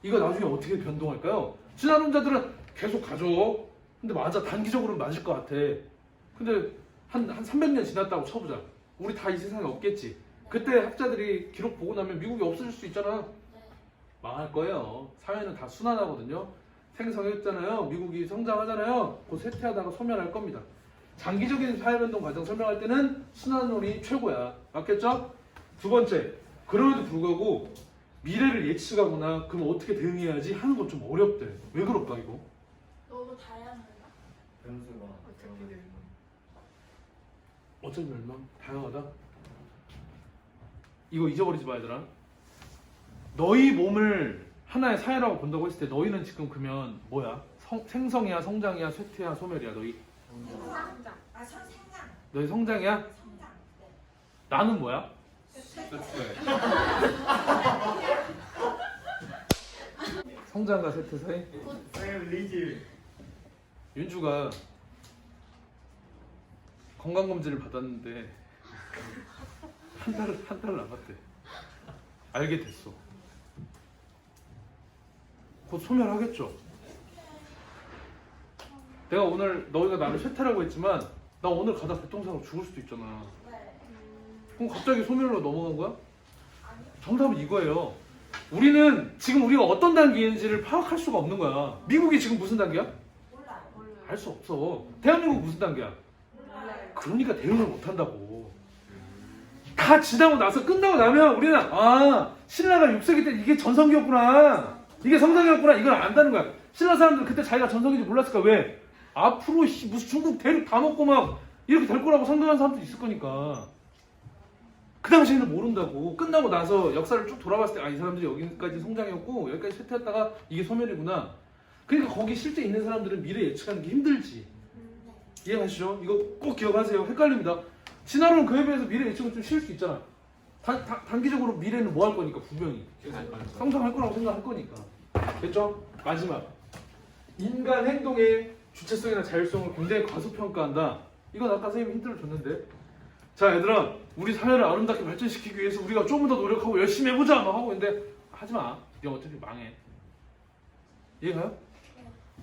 이거 나중에 어떻게 변동할까요? 순환론자들은 계속 가죠. 근데 맞아. 단기적으로는 맞을 것 같아. 근데 한 300년 지났다고 쳐보자. 우리 다 이 세상에 없겠지. 그때 학자들이 기록 보고 나면 미국이 없어질 수 있잖아. 망할 거예요. 사회는 다 순환하거든요. 생성했잖아요. 미국이 성장하잖아요. 곧 쇠퇴하다가 소멸할 겁니다. 장기적인 사회변동 과정 설명할 때는 순환론이 최고야. 맞겠죠? 두 번째, 그럼에도 불구하고 미래를 예측하거나 그럼 어떻게 대응해야지 하는 건 좀 어렵대. 왜 그럴까 이거? 너무 다양하다. 변수가. 어차피 멸망? 다양하다? 이거 잊어버리지 마 얘들아. 너희 몸을 하나의 사회라고 본다고 했을 때 너희는 지금 그러면 뭐야? 생성이야, 성장이야, 쇠퇴야, 소멸이야 너희? 성장. 성장. 너희 성장이야? 성장. 네. 나는 뭐야? 성장과 쇠퇴 사이? 리즈. 윤주가 건강검진을 받았는데 한 달 남았대. 알게 됐어. 곧 소멸하겠죠? 내가 오늘 너희가 나를 쇠퇴라고 했지만 나 오늘 가다 교통사고 죽을 수도 있잖아. 네. 그럼 갑자기 소멸로 넘어간 거야? 아니. 정답은 이거예요. 우리는 지금 우리가 어떤 단계인지를 파악할 수가 없는 거야. 미국이 지금 무슨 단계야? 몰라요. 알 수 없어. 대한민국 무슨 단계야? 몰라요. 그러니까 대응을 못 한다고. 다 지나고 나서 끝나고 나면 우리는 아 신라가 6세기 때 이게 전성기였구나. 이게 성성이었구나. 이걸 안다는 거야. 신라 사람들은 그때 자기가 전성기인지 몰랐을까? 왜? 앞으로 무슨 중국 대륙 다 먹고 막 이렇게 될 거라고 생각하는 사람도 있을 거니까. 그 당시에는 모른다고. 끝나고 나서 역사를 쭉 돌아봤을 때 아 이 사람들이 여기까지 성장했고 여기까지 쇠퇴했다가 이게 소멸이구나. 그러니까 거기 실제 있는 사람들은 미래 예측하는 게 힘들지. 이해하시죠? 이거 꼭 기억하세요. 헷갈립니다. 진화론은 그에 비해서 미래 예측은 좀 쉬울 수 있잖아. 단기적으로 미래는 뭐 할 거니까 분명히 성장할 거라고 생각할 거니까. 됐죠? 마지막. 인간 행동의 주체성이나 자율성을 굉장히 과소평가한다. 이건 아까 선생님이 힌트를 줬는데. 자 얘들아 우리 사회를 아름답게 발전시키기 위해서 우리가 조금 더 노력하고 열심히 해보자 막 하고 있는데 하지마. 너 어차피 망해. 이해가요?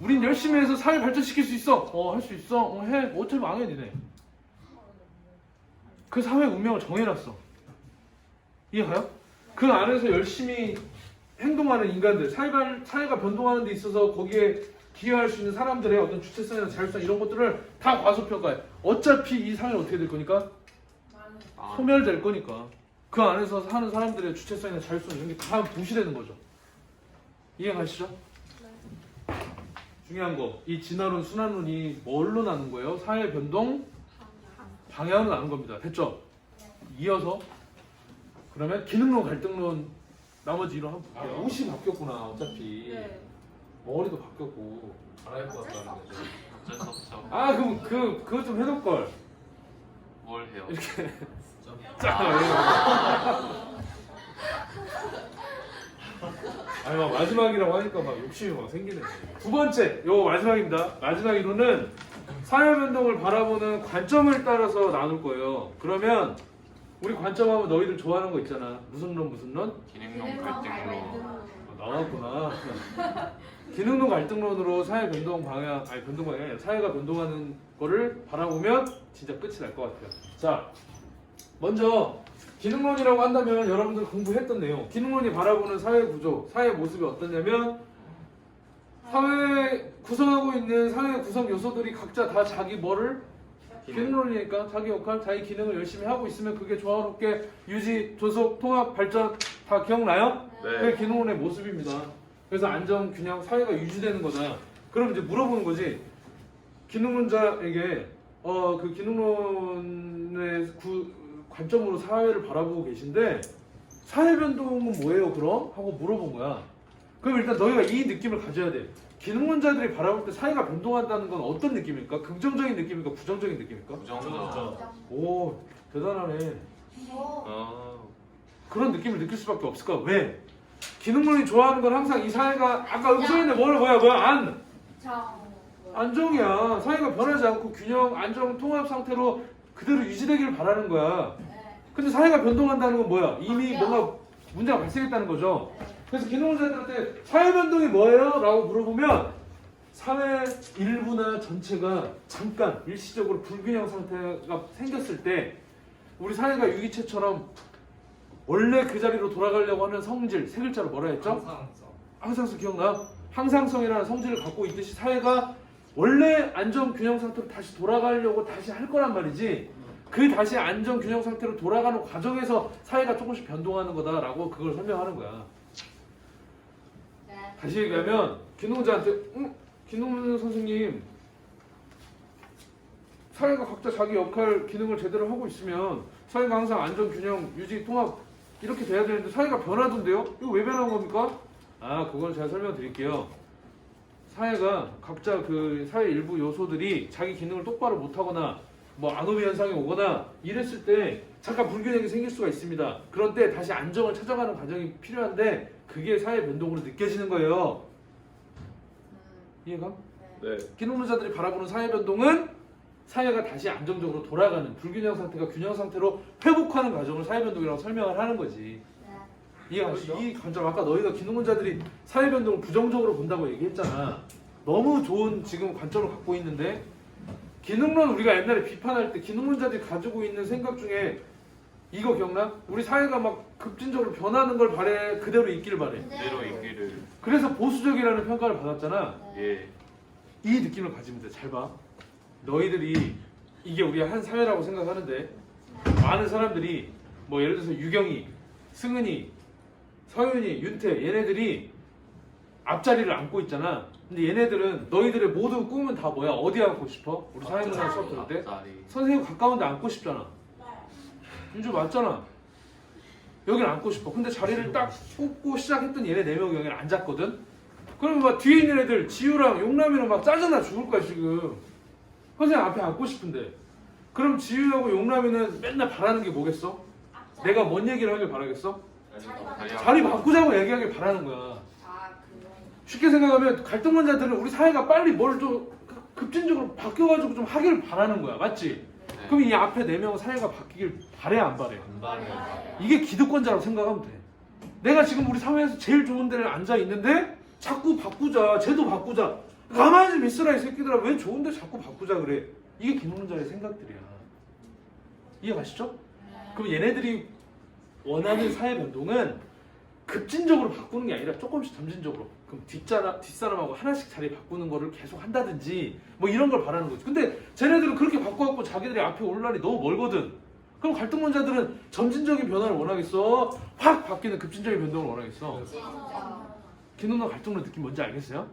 우린 열심히 해서 사회 발전시킬 수 있어. 할 수 있어. 해. 어차피 망해 니네. 그 사회 운명을 정해놨어. 이해가요? 그 안에서 열심히 행동하는 인간들, 사회가 변동하는 데 있어서 거기에 기여할 수 있는 사람들의 어떤 주체성이나 자율성 이런 것들을 다 과소평가해. 어차피 이 사회는 어떻게 될 거니까? 소멸될 거니까. 그 안에서 사는 사람들의 주체성이나 자율성 이런 게 다 무시되는 거죠. 이해가시죠? 중요한 거, 이 진화론, 순환론이 뭘로 나눈 거예요? 사회 변동 방향으로 나눈 겁니다. 됐죠? 이어서 그러면 기능론, 갈등론 나머지 이론 한번 볼게요. 옷이 바뀌었구나 어차피. 네. 머리도 바뀌었고. 갈아입고 왔다는 거죠. 어쩔 수 없죠. 아 그럼 그거 좀 해놓을 걸. 뭘 해요? 이렇게. 아, 아니 막 마지막이라고 하니까 막 욕심이 막 생기네. 두 번째, 요거 마지막입니다. 마지막 이론은 사회 변동을 바라보는 관점을 따라서 나눌 거예요. 그러면 우리 관점하면 너희들 좋아하는 거 있잖아. 무슨 론? 기능론 갈등론. 나왔구나. 기능론 갈등론으로 사회 변동 방향, 아니 변동 방향이 아니라 사회가 변동하는 거를 바라보면 진짜 끝이 날 것 같아요. 자, 먼저 기능론이라고 한다면 여러분들 공부했던 내용. 기능론이 바라보는 사회 구조, 사회 모습이 어떠냐면 사회 구성하고 있는 사회 구성 요소들이 각자 다 자기 뭐를 기능론이니까 자기 역할, 자기 기능을 열심히 하고 있으면 그게 조화롭게 유지, 조속, 통합, 발전 다 기억나요? 네. 그게 기능론의 모습입니다. 그래서 안정, 균형, 사회가 유지되는 거다. 그럼 이제 물어보는 거지. 기능론자에게 그 기능론의 관점으로 사회를 바라보고 계신데 사회 변동은 뭐예요 그럼? 하고 물어본 거야. 그럼 일단 너희가 이 느낌을 가져야 돼. 기능론자들이 바라볼 때 사회가 변동한다는 건 어떤 느낌일까? 긍정적인 느낌일까? 부정적인 느낌일까? 부정부정. 오 대단하네. 아, 그런 느낌을 느낄 수밖에 없을 거야. 왜? 기능론이 좋아하는 건 항상 이 사회가 아까 여기 써있는 뭐야 안정이야. 사회가 변하지 않고 균형, 안정, 통합 상태로 그대로 유지되기를 바라는 거야. 근데 사회가 변동한다는 건 뭐야? 이미 뭔가 문제가 발생했다는 거죠. 그래서 기능론자들한테 사회 변동이 뭐예요? 라고 물어보면 사회 일부나 전체가 잠깐 일시적으로 불균형 상태가 생겼을 때 우리 사회가 유기체처럼 원래 그 자리로 돌아가려고 하는 성질, 세 글자로 뭐라 했죠? 항상성 기억나? 항상성이라는 성질을 갖고 있듯이 사회가 원래 안정 균형 상태로 다시 돌아가려고 다시 할 거란 말이지. 그 다시 안정 균형 상태로 돌아가는 과정에서 사회가 조금씩 변동하는 거다라고 그걸 설명하는 거야. 다시 얘기하면 기능자한테 기능 선생님 사회가 각자 자기 역할 기능을 제대로 하고 있으면 사회가 항상 안정 균형 유지 통합 이렇게 돼야 되는데 사회가 변하던데요? 이거 왜 변한 겁니까? 아 그건 제가 설명드릴게요. 사회가 각자 그 사회 일부 요소들이 자기 기능을 똑바로 못하거나 뭐 안오미 현상이 오거나 이랬을 때 잠깐 불균형이 생길 수가 있습니다. 그런 때 다시 안정을 찾아가는 과정이 필요한데 그게 사회 변동으로 느껴지는 거예요. 이해가? 네. 기능론자들이 바라보는 사회 변동은 사회가 다시 안정적으로 돌아가는 불균형 상태가 균형 상태로 회복하는 과정을 사회 변동이라고 설명을 하는 거지. 이해가시죠? 이 관점 아까 너희가 기능론자들이 사회 변동을 부정적으로 본다고 얘기했잖아. 너무 좋은 지금 관점을 갖고 있는데 기능론 우리가 옛날에 비판할 때 기능론자들이 가지고 있는 생각 중에 이거 기억나? 우리 사회가 막 급진적으로 변하는 걸 바래 그대로 있기를 바래. 그대로 있기를. 그래서 보수적이라는 평가를 받았잖아. 예. 이 느낌을 가지면 돼. 잘 봐. 너희들이 이게 우리가 한 사회라고 생각하는데 많은 사람들이 뭐 예를 들어서 유경이, 승은이, 서윤이, 윤태 얘네들이 앞자리를 앉고 있잖아. 근데 얘네들은 너희들의 모든 꿈은 다 뭐야? 어디 앉고 싶어? 우리 사회문화 수업 들을 때 앞자리. 선생님 가까운 데 앉고 싶잖아. 윤주 맞잖아. 여길 앉고 싶어. 근데 자리를 딱 뽑고 시작했던 얘네 4명이 여기 앉았거든. 그러면 막 뒤에 있는 애들 지우랑 용남이랑 막 짜증나 죽을 거야 지금. 선생님 앞에 앉고 싶은데. 그럼 지우하고 용남이는 맨날 바라는 게 뭐겠어? 내가 뭔 얘기를 하길 바라겠어? 자리 바꾸자고 얘기하길 바라는 거야. 쉽게 생각하면 갈등론자들은 우리 사회가 빨리 뭘 좀 급진적으로 바뀌어가지고 좀 하길 바라는 거야. 맞지? 네. 그럼 이 앞에 4명은 사회가 바뀌길 바래 안 바래? 안 바래요. 이게 기득권자라고 생각하면 돼. 내가 지금 우리 사회에서 제일 좋은 데를 앉아 있는데 자꾸 바꾸자, 제도 바꾸자. 가만히 좀 있으라 이 새끼들아. 왜 좋은데 자꾸 바꾸자 그래? 이게 기능론자의 생각들이야. 이해 가시죠? 그럼 얘네들이 원하는 사회 변동은 급진적으로 바꾸는 게 아니라 조금씩 점진적으로. 그럼 뒷사람하고 하나씩 자리 바꾸는 거를 계속 한다든지 뭐 이런 걸 바라는 거지. 근데 쟤네들은 그렇게 바꿔갖고 자기들이 앞에 올 날이 너무 멀거든. 그럼 갈등론자들은 점진적인 변화를 원하겠어? 확 바뀌는 급진적인 변동을 원하겠어? 기능론 갈등론 느낌 뭔지 알겠어요?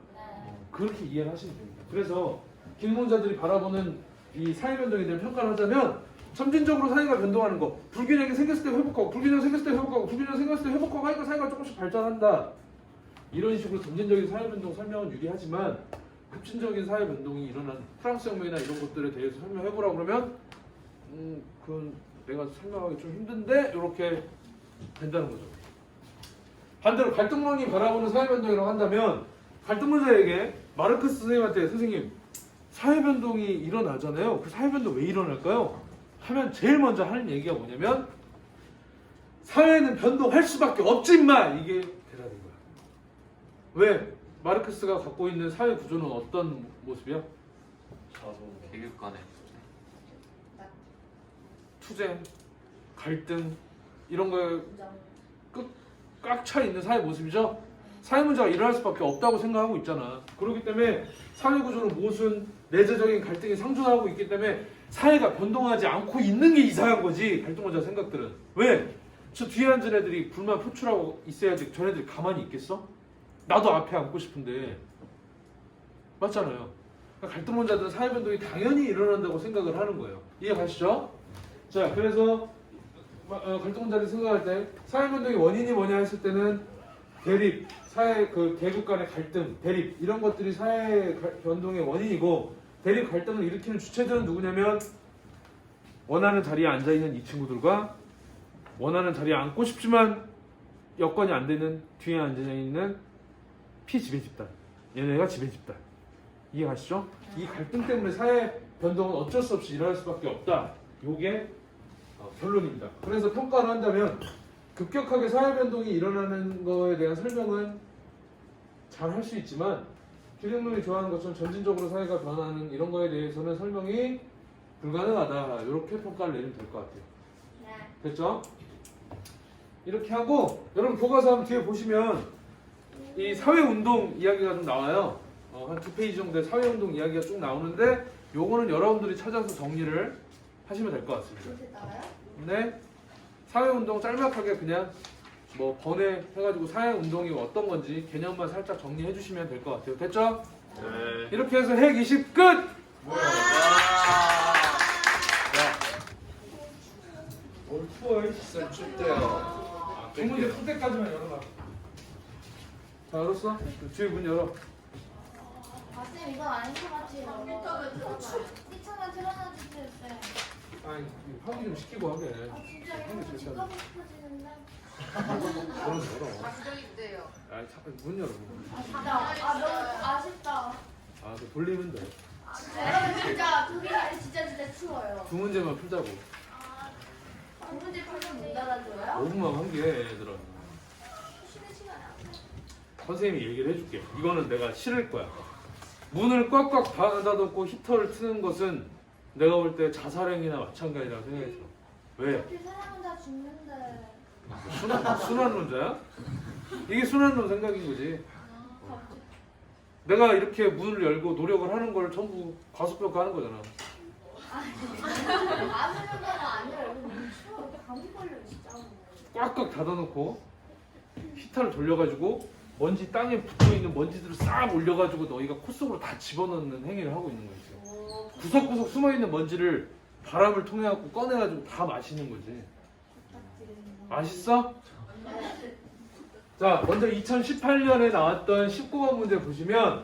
그렇게 이해를 하시면 됩니다. 그래서 기능론자들이 바라보는 이 사회 변동에 대한 평가를 하자면 점진적으로 사회가 변동하는 거, 불균형이 생겼을 때 회복하고, 불균형 생겼을 때 회복하고, 불균형 생겼을 때 회복하고 하니까 사회가 조금씩 발전한다. 이런 식으로 점진적인 사회 변동 설명은 유리하지만 급진적인 사회 변동이 일어난 프랑스 혁명이나 이런 것들에 대해서 설명해보라고 그러면 그건 내가 설명하기 좀 힘든데 이렇게 된다는 거죠. 반대로 갈등론이 바라보는 사회 변동이라고 한다면 갈등론자에게 마르크스 선생님한테 선생님 사회 변동이 일어나잖아요. 그 사회 변동 왜 일어날까요? 하면 제일 먼저 하는 얘기가 뭐냐면 사회는 변동할 수밖에 없지 마! 이게 대답인 거야. 왜? 마르크스가 갖고 있는 사회 구조는 어떤 모습이야? 계급 간의 투쟁, 갈등 이런 거에 꽉 차 있는 사회 모습이죠. 사회 문제가 일어날 수밖에 없다고 생각하고 있잖아. 그렇기 때문에 사회 구조는 모순, 내재적인 갈등이 상존하고 있기 때문에 사회가 변동하지 않고 있는 게 이상한 거지. 갈등론자 생각들은. 왜? 저 뒤에 앉은 애들이 불만 표출하고 있어야지 저네들이 가만히 있겠어? 나도 앞에 앉고 싶은데. 맞잖아요. 그러니까 갈등론자들은 사회 변동이 당연히 일어난다고 생각을 하는 거예요. 이해 가시죠? 자, 그래서 갈등론자들이 생각할 때 사회 변동의 원인이 뭐냐 했을 때는 대립, 사회 그 계급 간의 갈등, 대립 이런 것들이 사회 변동의 원인이고 대립 갈등을 일으키는 주체들은 누구냐면 원하는 자리에 앉아 있는 이 친구들과 원하는 자리에 앉고 싶지만 여건이 안 되는 뒤에 앉아 있는 피지배 집단, 얘네가 지배 집단. 이해 가시죠? 이 갈등 때문에 사회 변동은 어쩔 수 없이 일어날 수밖에 없다. 요게 결론입니다. 그래서 평가를 한다면 급격하게 사회 변동이 일어나는 거에 대한 설명은 잘 할 수 있지만 기능론이 좋아하는 것처럼 점진적으로 사회가 변하는 이런 거에 대해서는 설명이 불가능하다. 이렇게 평가를 내리면 될 것 같아요. 됐죠? 이렇게 하고 여러분 교과서 한번 뒤에 보시면 이 사회운동 이야기가 좀 나와요. 한 2페이지 정도의 사회운동 이야기가 쭉 나오는데 요거는 여러분들이 찾아서 정리를 하시면 될 것 같습니다. 네, 사회운동 짤막하게 그냥 뭐 번외 해가지고 사회운동이 어떤 건지 개념만 살짝 정리해 주시면 될 것 같아요. 됐죠? 네. 이렇게 해서 핵 20 끝! 올 추워. 쌤 춥대요. 주문제 풀 때까지만 열어봐. 자, 열었어? 뒤에 문 열어. 쌤 이거 아닌 것 같아요. 피처가 틀어놔주세요 쌤. 아니, 환기 좀 시키고 하게. 진짜 환기 이거 집 절대 안 가고 돼. 싶어지는데. 열어, 열어. 감정인데요. 아, 잠깐 문 열어. 아쉽다. 너무 아쉽다. 아, 그 돌리면 돼. 여러분 진짜 두 개가 진짜 추워요. 두 문제만 풀자고. 두 문제 풀면 못 알아줘요? 5분만 환기해, 얘들아. 쉬는 시간에 안 돼. 선생님이 얘기를 해줄게. 이거는 내가 싫을 거야. 문을 꽉꽉 닫아놓고 히터를 트는 것은 내가 볼 때 자살행위나 마찬가지라고 생각이 들어. 왜? 어차피 사람은 다 죽는데. 순환론자야? 이게 순환론 생각인 거지. 갑자기. 내가 이렇게 문을 열고 노력을 하는 걸 전부 과소평가하는 거잖아. 아무 정도가 아니라 여기 너무 추워. 감기 걸려 진짜. 꽉꽉 닫아놓고 히터를 돌려가지고 먼지 땅에 붙어있는 먼지들을 싹 올려가지고 너희가 코 속으로 다 집어넣는 행위를 하고 있는 거지. 오, 구석구석 숨어있는 먼지를 바람을 통해 갖고 꺼내가지고 다 마시는 거지. 부탁드립니다. 맛있어? 자, 먼저 2018년에 나왔던 19번 문제 보시면,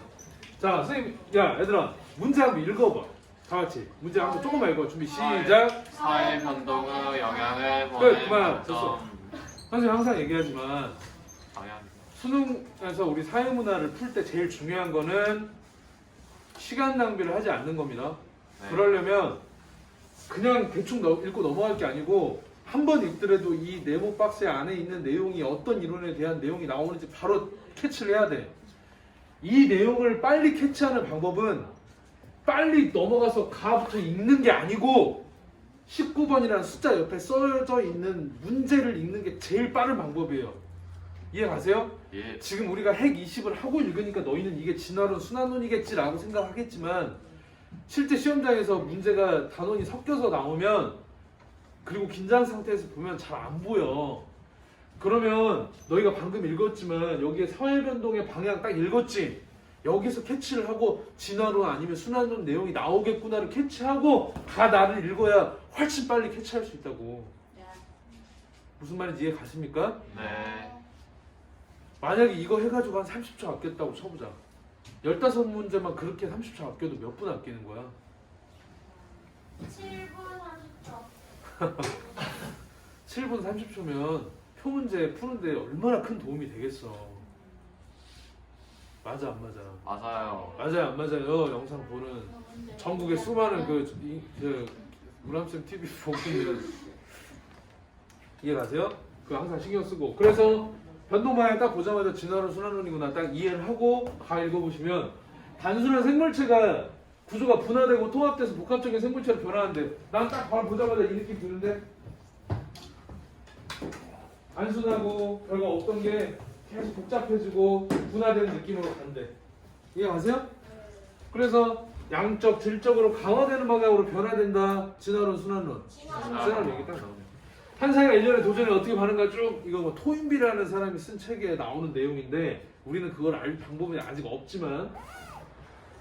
자, 선생님, 야, 얘들아, 문제 한번 읽어봐. 다 같이 문제 한번 조금만 읽어. 준비 시작. 사회 변동의 영향을 끝, 그만. 보는 됐어. 점. 선생님 항상 얘기하지만 방향. 수능에서 우리 사회문화를 풀 때 제일 중요한 거는 시간 낭비를 하지 않는 겁니다. 네. 그러려면 그냥 대충 읽고 넘어갈 게 아니고 한 번 읽더라도 이 네모 박스 안에 있는 내용이 어떤 이론에 대한 내용이 나오는지 바로 캐치를 해야 돼. 이 내용을 빨리 캐치하는 방법은 빨리 넘어가서 가부터 읽는 게 아니고 19번이라는 숫자 옆에 써져 있는 문제를 읽는 게 제일 빠른 방법이에요. 이해 가세요? 예. 지금 우리가 핵 20을 하고 읽으니까 너희는 이게 진화론, 순환론이겠지라고 생각하겠지만 실제 시험장에서 문제가 단원이 섞여서 나오면 그리고 긴장 상태에서 보면 잘 안 보여. 그러면 너희가 방금 읽었지만 여기에 사회변동의 방향 딱 읽었지? 여기서 캐치를 하고 진화론 아니면 순환론 내용이 나오겠구나를 캐치하고 다 나를 읽어야 훨씬 빨리 캐치할 수 있다고. 무슨 말인지 이해 가십니까? 네. 만약에 이거 해가지고 한 30초 아꼈다고 쳐보자. 15문제만 그렇게 30초 아껴도 몇 분 아끼는 거야? 7분 30초. 7분 30초면 표문제 푸는데 얼마나 큰 도움이 되겠어. 맞아 안 맞아? 맞아요. 맞아요 안 맞아요? 영상 보는 전국의 수많은 그 우람쌤 TV 보고 있는 이해 가세요? 그 항상 신경 쓰고 그래서 변동 방향 딱 보자마자 진화론 순환론이구나 딱 이해를 하고 다 읽어보시면 단순한 생물체가 구조가 분화되고 통합돼서 복합적인 생물체로 변하는데 난 딱 바로 보자마자 이 느낌 드는데 단순하고 별거 없던 게 계속 복잡해지고 분화되는 느낌으로 간대. 이해 가세요? 그래서 양적, 질적으로 강화되는 방향으로 변화된다. 진화론, 순환론. 순환론 얘기 딱 나오네요. 한 사회가 일련의 도전에 어떻게 반응할까 쭉 이거 뭐 토인비라는 사람이 쓴 책에 나오는 내용인데 우리는 그걸 알 방법이 아직 없지만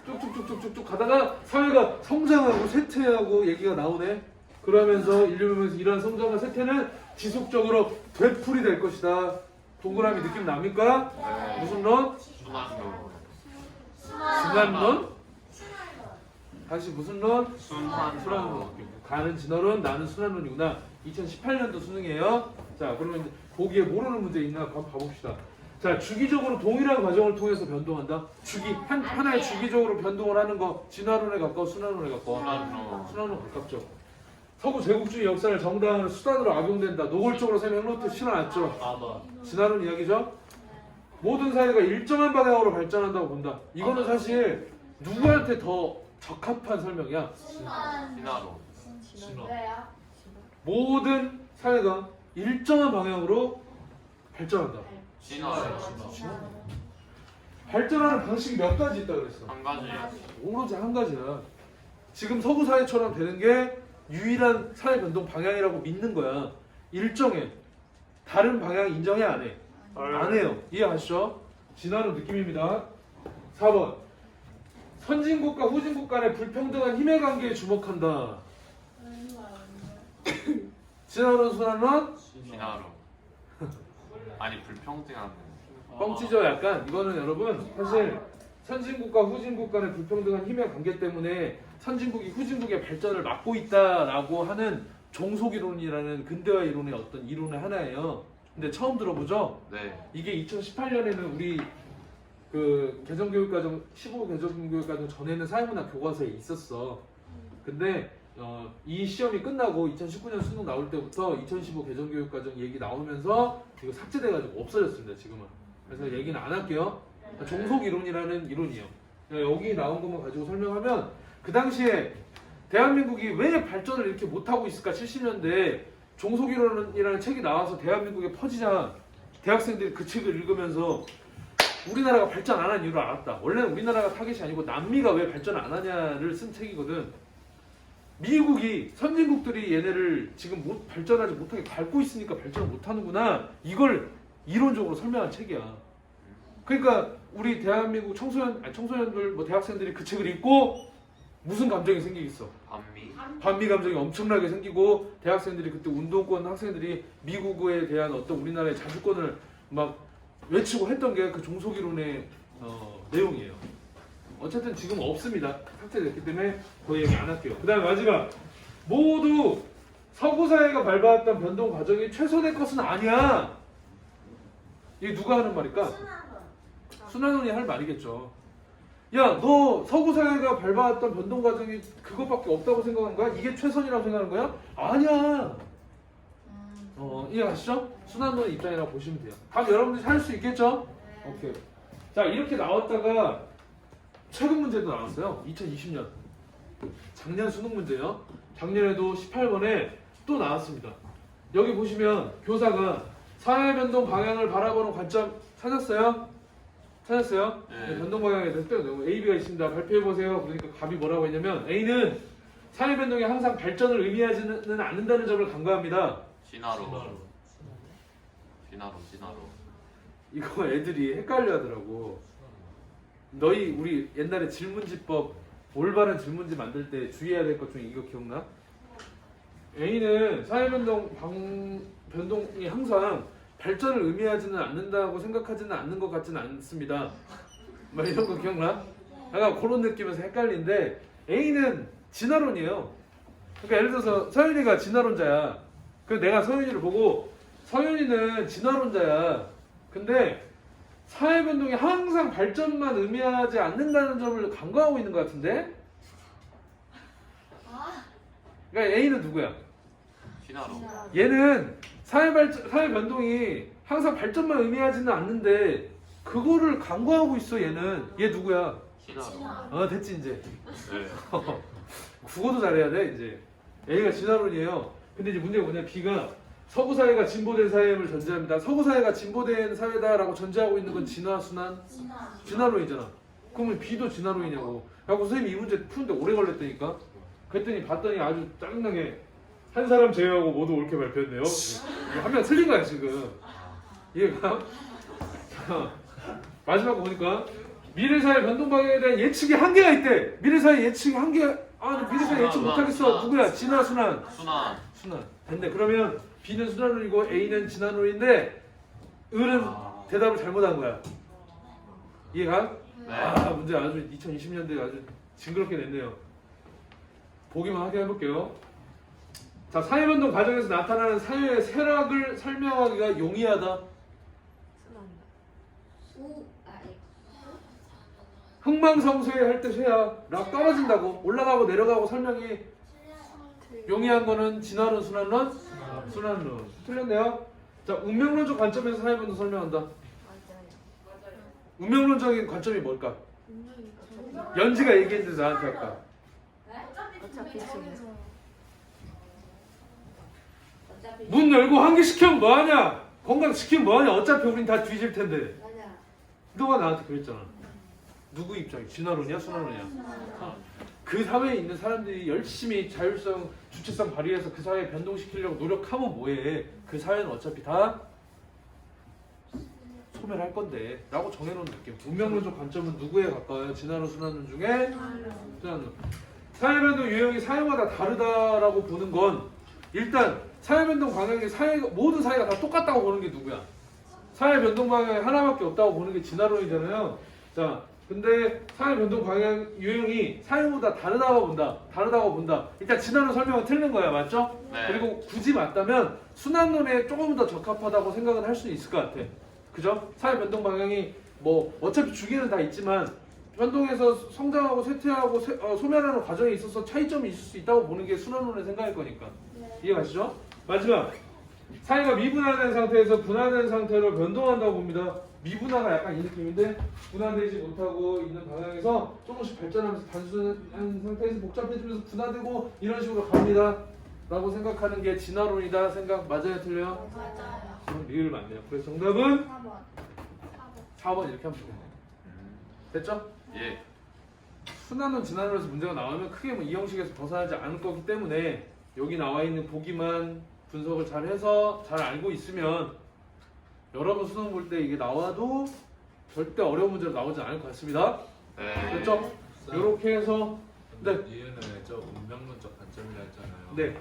쭉쭉쭉쭉쭉 가다가 사회가 성장하고 쇠퇴하고 얘기가 나오네. 그러면서 인류면서 이러한 성장과 쇠퇴는 지속적으로 되풀이 될 것이다. 동그라미 느낌 납니까? 네. 무슨 론? 순환론. 순환론? 다시 무슨 론? 순환론. 순환론. 가는 진화론, 나는 순환론이구나. 2018년도 수능이에요. 자, 그러면 이제 보기에 모르는 문제 있나 한번 봐봅시다. 자, 주기적으로 동일한 과정을 통해서 변동한다. 하나의 주기적으로 변동을 하는 거 진화론에 가까워, 순환론에 가까워. 순환론. 순환론 가깝죠. 서구 제국주의 역사를 정당한 수단으로 악용된다. 노골적으로 쌤 행로트 실어놨죠. 진화론 이야기죠. 모든 사회가 일정한 방향으로 발전한다고 본다. 이거는 사실 누구한테 더 적합한 설명이야? 진화론. 왜요? 모든 사회가 일정한 방향으로 발전한다. 진화론. 발전하는 방식이 몇 가지 있다 그랬어. 한 가지. 오로지 한 가지야. 지금 서구 사회처럼 되는 게 유일한 사회 변동 방향이라고 믿는 거야. 일정해. 다른 방향 인정해 안 해? 안 해요. 이해하시죠? 진화론 느낌입니다. 4번. 선진국과 후진국 간의 불평등한 힘의 관계에 주목한다. 진화론, 순환론? 진화론. 아니 불평등한. 뻥치죠 약간. 이거는 여러분 사실 선진국과 후진국 간의 불평등한 힘의 관계 때문에 선진국이 후진국의 발전을 막고 있다라고 하는 종속이론이라는 근대화 이론의 어떤 이론의 하나예요. 근데 처음 들어보죠? 네. 이게 2018년에는 우리 그 개정교육과정 15 개정교육과정 전에는 사회문화 교과서에 있었어. 근데 이 시험이 끝나고 2019년 수능 나올 때부터 2015 개정교육과정 얘기 나오면서 이거 삭제돼가지고 없어졌습니다 지금은. 그래서 얘기는 안 할게요. 종속이론이라는 이론이에요. 여기 나온 것만 가지고 설명하면 그 당시에 대한민국이 왜 발전을 이렇게 못하고 있을까 70년대에 종속이론이라는 책이 나와서 대한민국에 퍼지자 대학생들이 그 책을 읽으면서 우리나라가 발전 안 한 이유를 알았다. 원래는 우리나라가 타겟이 아니고 남미가 왜 발전을 안 하냐를 쓴 책이거든. 미국이 선진국들이 얘네를 지금 발전하지 못하게 밟고 있으니까 발전을 못하는구나. 이걸 이론적으로 설명한 책이야. 그러니까 우리 대한민국 청소년들 뭐 대학생들이 그 책을 읽고 무슨 감정이 생기겠어? 반미 감정이 엄청나게 생기고 대학생들이 그때 운동권 학생들이 미국에 대한 어떤 우리나라의 자주권을 막 외치고 했던 게 그 종속이론의 내용이에요. 어쨌든 지금 없습니다. 삭제됐기 때문에 그 얘기 안 할게요. 그 다음에 마지막 모두 서구 사회가 밟아왔던 변동 과정이 최소의 것은 아니야. 이게 누가 하는 말일까? 순환론이 할 말이겠죠. 야, 너 서구 사회가 밟아왔던 변동 과정이 그것밖에 없다고 생각하는 거야? 이게 최선이라고 생각하는 거야? 아니야. 이해가시죠? 순환론의 입장이라고 보시면 돼요. 답 여러분들이 할 수 있겠죠? 오케이. 자, 이렇게 나왔다가 최근 문제도 나왔어요. 2020년. 작년 수능 문제요. 작년에도 18번에 또 나왔습니다. 여기 보시면 교사가 사회변동 방향을 바라보는 관점 찾았어요? 찾았어요? 네. 변동 방향에 대해서 A, B가 있습니다. 발표해보세요. 그러니까 답이 뭐라고 했냐면 A는 사회변동이 항상 발전을 의미하지는 않는다는 점을 간과합니다. 진화로. 이거 애들이 헷갈려 하더라고. 너희 우리 옛날에 질문지법 올바른 질문지 만들 때 주의해야 될 것 중에 이거 기억나? A는 변동이 항상 발전을 의미하지는 않는다고 생각하지는 않는 것 같지는 않습니다. 막 이런 거 기억나? 약간 그런 느낌에서 헷갈리는데 A는 진화론이에요. 그러니까 예를 들어서 서윤이가 진화론자야. 그래서 내가 서윤이를 보고 서윤이는 진화론자야. 근데 사회변동이 항상 발전만 의미하지 않는다는 점을 간과하고 있는 것 같은데? 그러니까 A는 누구야? 진화로. 얘는 사회변동이 항상 발전만 의미하지는 않는데 그거를 간과하고 있어. 얘 누구야? 진화로. 됐지 이제. 네. 국어도 잘해야 돼 이제. A가 진화론이에요. 근데 이제 문제가 뭐냐? B가 서구 사회가 진보된 사회임을 전제합니다. 서구 사회가 진보된 사회다라고 전제하고 있는 건 진화, 순환? 진화론이잖아. 그러면 B도 진화론이냐고. 그래서 선생님이 이 문제 푸는데 오래 걸렸다니까. 그랬더니 봤더니 아주 짜증나게 한 사람 제외하고 모두 옳게 발표했네요. 한 명 틀린 거야 지금. 이해가? 자, 마지막 거 보니까 미래사회 변동 방향에 대한 예측이 한계가 있대. 미래사회 예측이 미래사회 예측 못하겠어. 누구야? 진화, 순환? 순환. 됐네. 그러면 B는 순환론이고 A는 진화론인데 을은 대답을 잘못한 거야. 이해가? 네. 문제 아주 2020년대에 아주 징그럽게 냈네요. 보기만 하게 해볼게요. 자, 사회변동 과정에서 나타나는 사회의 쇠락을 설명하기가 용이하다. 흥망성쇠 할 때 쇠야. 락 떨어진다고. 올라가고 내려가고 설명이 용이한 거는 진화론, 순환론? 순환론. 틀렸네요. 자, 운명론적 관점에서 사회변동 설명한다. 운명론적인 관점이 뭘까? 연지가 얘기했는데 나한테 아까. 문 열고 환기시키면 뭐하냐? 건강시키면 뭐하냐? 어차피 우린 다 뒤질 텐데. 너가 나한테 그랬잖아. 누구 입장이? 진화론이야? 순환론이야? 그 사회에 있는 사람들이 열심히 자율성, 주체성 발휘해서 그 사회 변동시키려고 노력하면 뭐해? 그 사회는 어차피 다 소멸할 건데 라고 정해놓은 느낌. 운명론적 관점은 누구에 가까워요? 진화론, 순환론 중에? 순환론. 사회변동 유형이 사회마다 다르다라고 보는 건 일단 사회변동 방향이 모든 사회가 다 똑같다고 보는 게 누구야? 사회변동 방향이 하나밖에 없다고 보는 게 진화론이잖아요. 자, 근데 사회변동 방향 유형이 사회보다 다르다고 본다. 일단 진화론 설명은 틀린 거야. 맞죠? 네. 그리고 굳이 맞다면 순환론에 조금 더 적합하다고 생각은 할 수 있을 것 같아. 그죠? 사회변동 방향이 뭐 어차피 주기는 다 있지만 변동에서 성장하고 쇠퇴하고 소멸하는 과정에 있어서 차이점이 있을 수 있다고 보는 게 순환론의 생각일 거니까. 이해가시죠? 마지막 사회가 미분화된 상태에서 분화된 상태로 변동한다고 봅니다. 미분화가 약간 이 느낌인데 분화되지 못하고 있는 방향에서 조금씩 발전하면서 단순한 상태에서 복잡해지면서 분화되고 이런 식으로 갑니다 라고 생각하는 게 진화론이다. 생각 맞아요 틀려요? 맞아요. 그럼 리을 맞네요. 그래서 정답은 4번. 4번 이렇게 하면 되겠네. 됐죠? 예. 순환론 진화론에서 문제가 나오면 크게 뭐 이 형식에서 벗어나지 않을 거기 때문에 여기 나와 있는 보기만 분석을 잘 해서 잘 알고 있으면 여러분 수능 볼 때 이게 나와도 절대 어려운 문제로 나오지 않을 것 같습니다. 네. 됐죠? 이렇게 해서 네. 이유는 저 운명론적 관점이라 했잖아요. 네.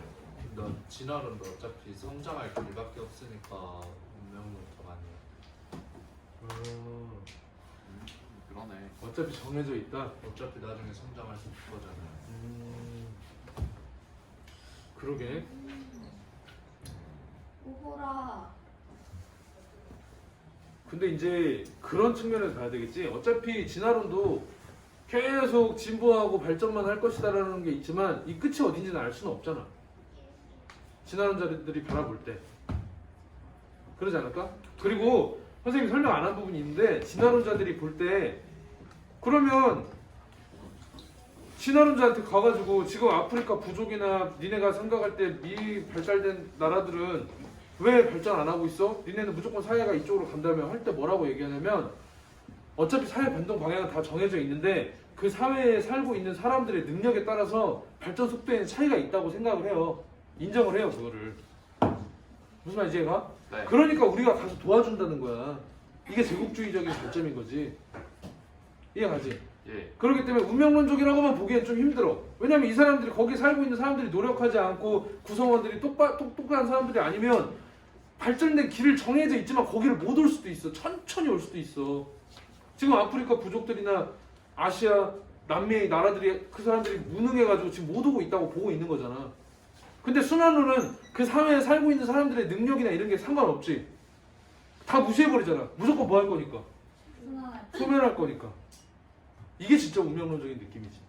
너 진화론도 어차피 성장할 길밖에 없으니까 운명론적 아니에요. 그러네. 어차피 정해져 있다. 어차피 나중에 성장할 수 있을 거잖아요. 그러게. 오호라. 근데 이제 그런 측면에서 봐야 되겠지. 어차피 진화론도 계속 진보하고 발전만 할 것이다라는 게 있지만 이 끝이 어딘지는 알 수는 없잖아. 진화론자들이 바라볼 때. 그러지 않을까? 그리고 선생님이 설명 안 한 부분이 있는데 진화론자들이 볼 때 그러면 진화론자한테 가가지고 지금 아프리카 부족이나 니네가 생각할 때 미발달된 나라들은 왜 발전 안 하고 있어? 니네는 무조건 사회가 이쪽으로 간다며 할 때 뭐라고 얘기하냐면 어차피 사회 변동 방향은 다 정해져 있는데 그 사회에 살고 있는 사람들의 능력에 따라서 발전 속도에는 차이가 있다고 생각을 해요. 인정을 해요 그거를. 무슨 말인지 이해가? 네. 그러니까 우리가 가서 도와준다는 거야. 이게 제국주의적인 관점인 거지. 이해가지? 예. 그렇기 때문에 운명론적이라고만 보기엔 좀 힘들어. 왜냐면 이 사람들이 거기 살고 있는 사람들이 노력하지 않고 구성원들이 똑똑한 사람들이 아니면 발전된 길을 정해져 있지만 거기를 못 올 수도 있어. 천천히 올 수도 있어. 지금 아프리카 부족들이나 아시아, 남미의 나라들이 그 사람들이 무능해가지고 지금 못 오고 있다고 보고 있는 거잖아. 근데 순환론은 그 사회에 살고 있는 사람들의 능력이나 이런 게 상관없지. 다 무시해버리잖아. 무조건 뭐 할 거니까. 소멸할 거니까. 이게 진짜 운명론적인 느낌이지.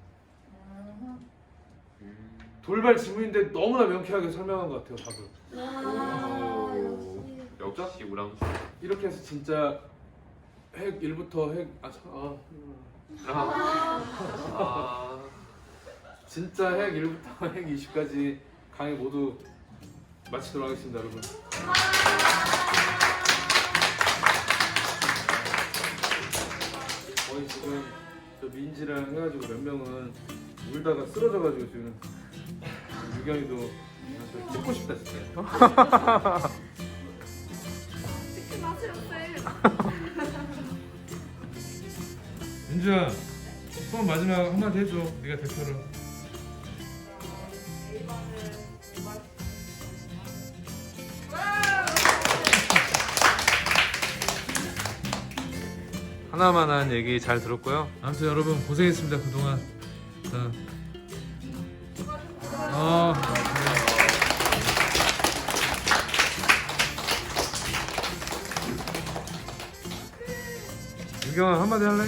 돌발 질문인데 너무나 명쾌하게 설명한 것 같아요, 답을. 와, 역시. 역시 우랑수. 이렇게 해서 진짜 핵 1부터 핵 진짜 핵 1부터 핵 20까지 강의 모두 마치도록 하겠습니다, 여러분. 거의 지금 저 민지랑 해가지고 몇 명은 울다가 쓰러져가지고 지금 유경이도 찍고 싶다 진짜. 찍지 마세요, 쌤. 민주야, 수업 마지막 한마디 해줘. 네가 대표로. 하나만한 얘기 잘 들었고요. 아무튼 여러분 고생했습니다 그동안. 유경아 한마디 할래?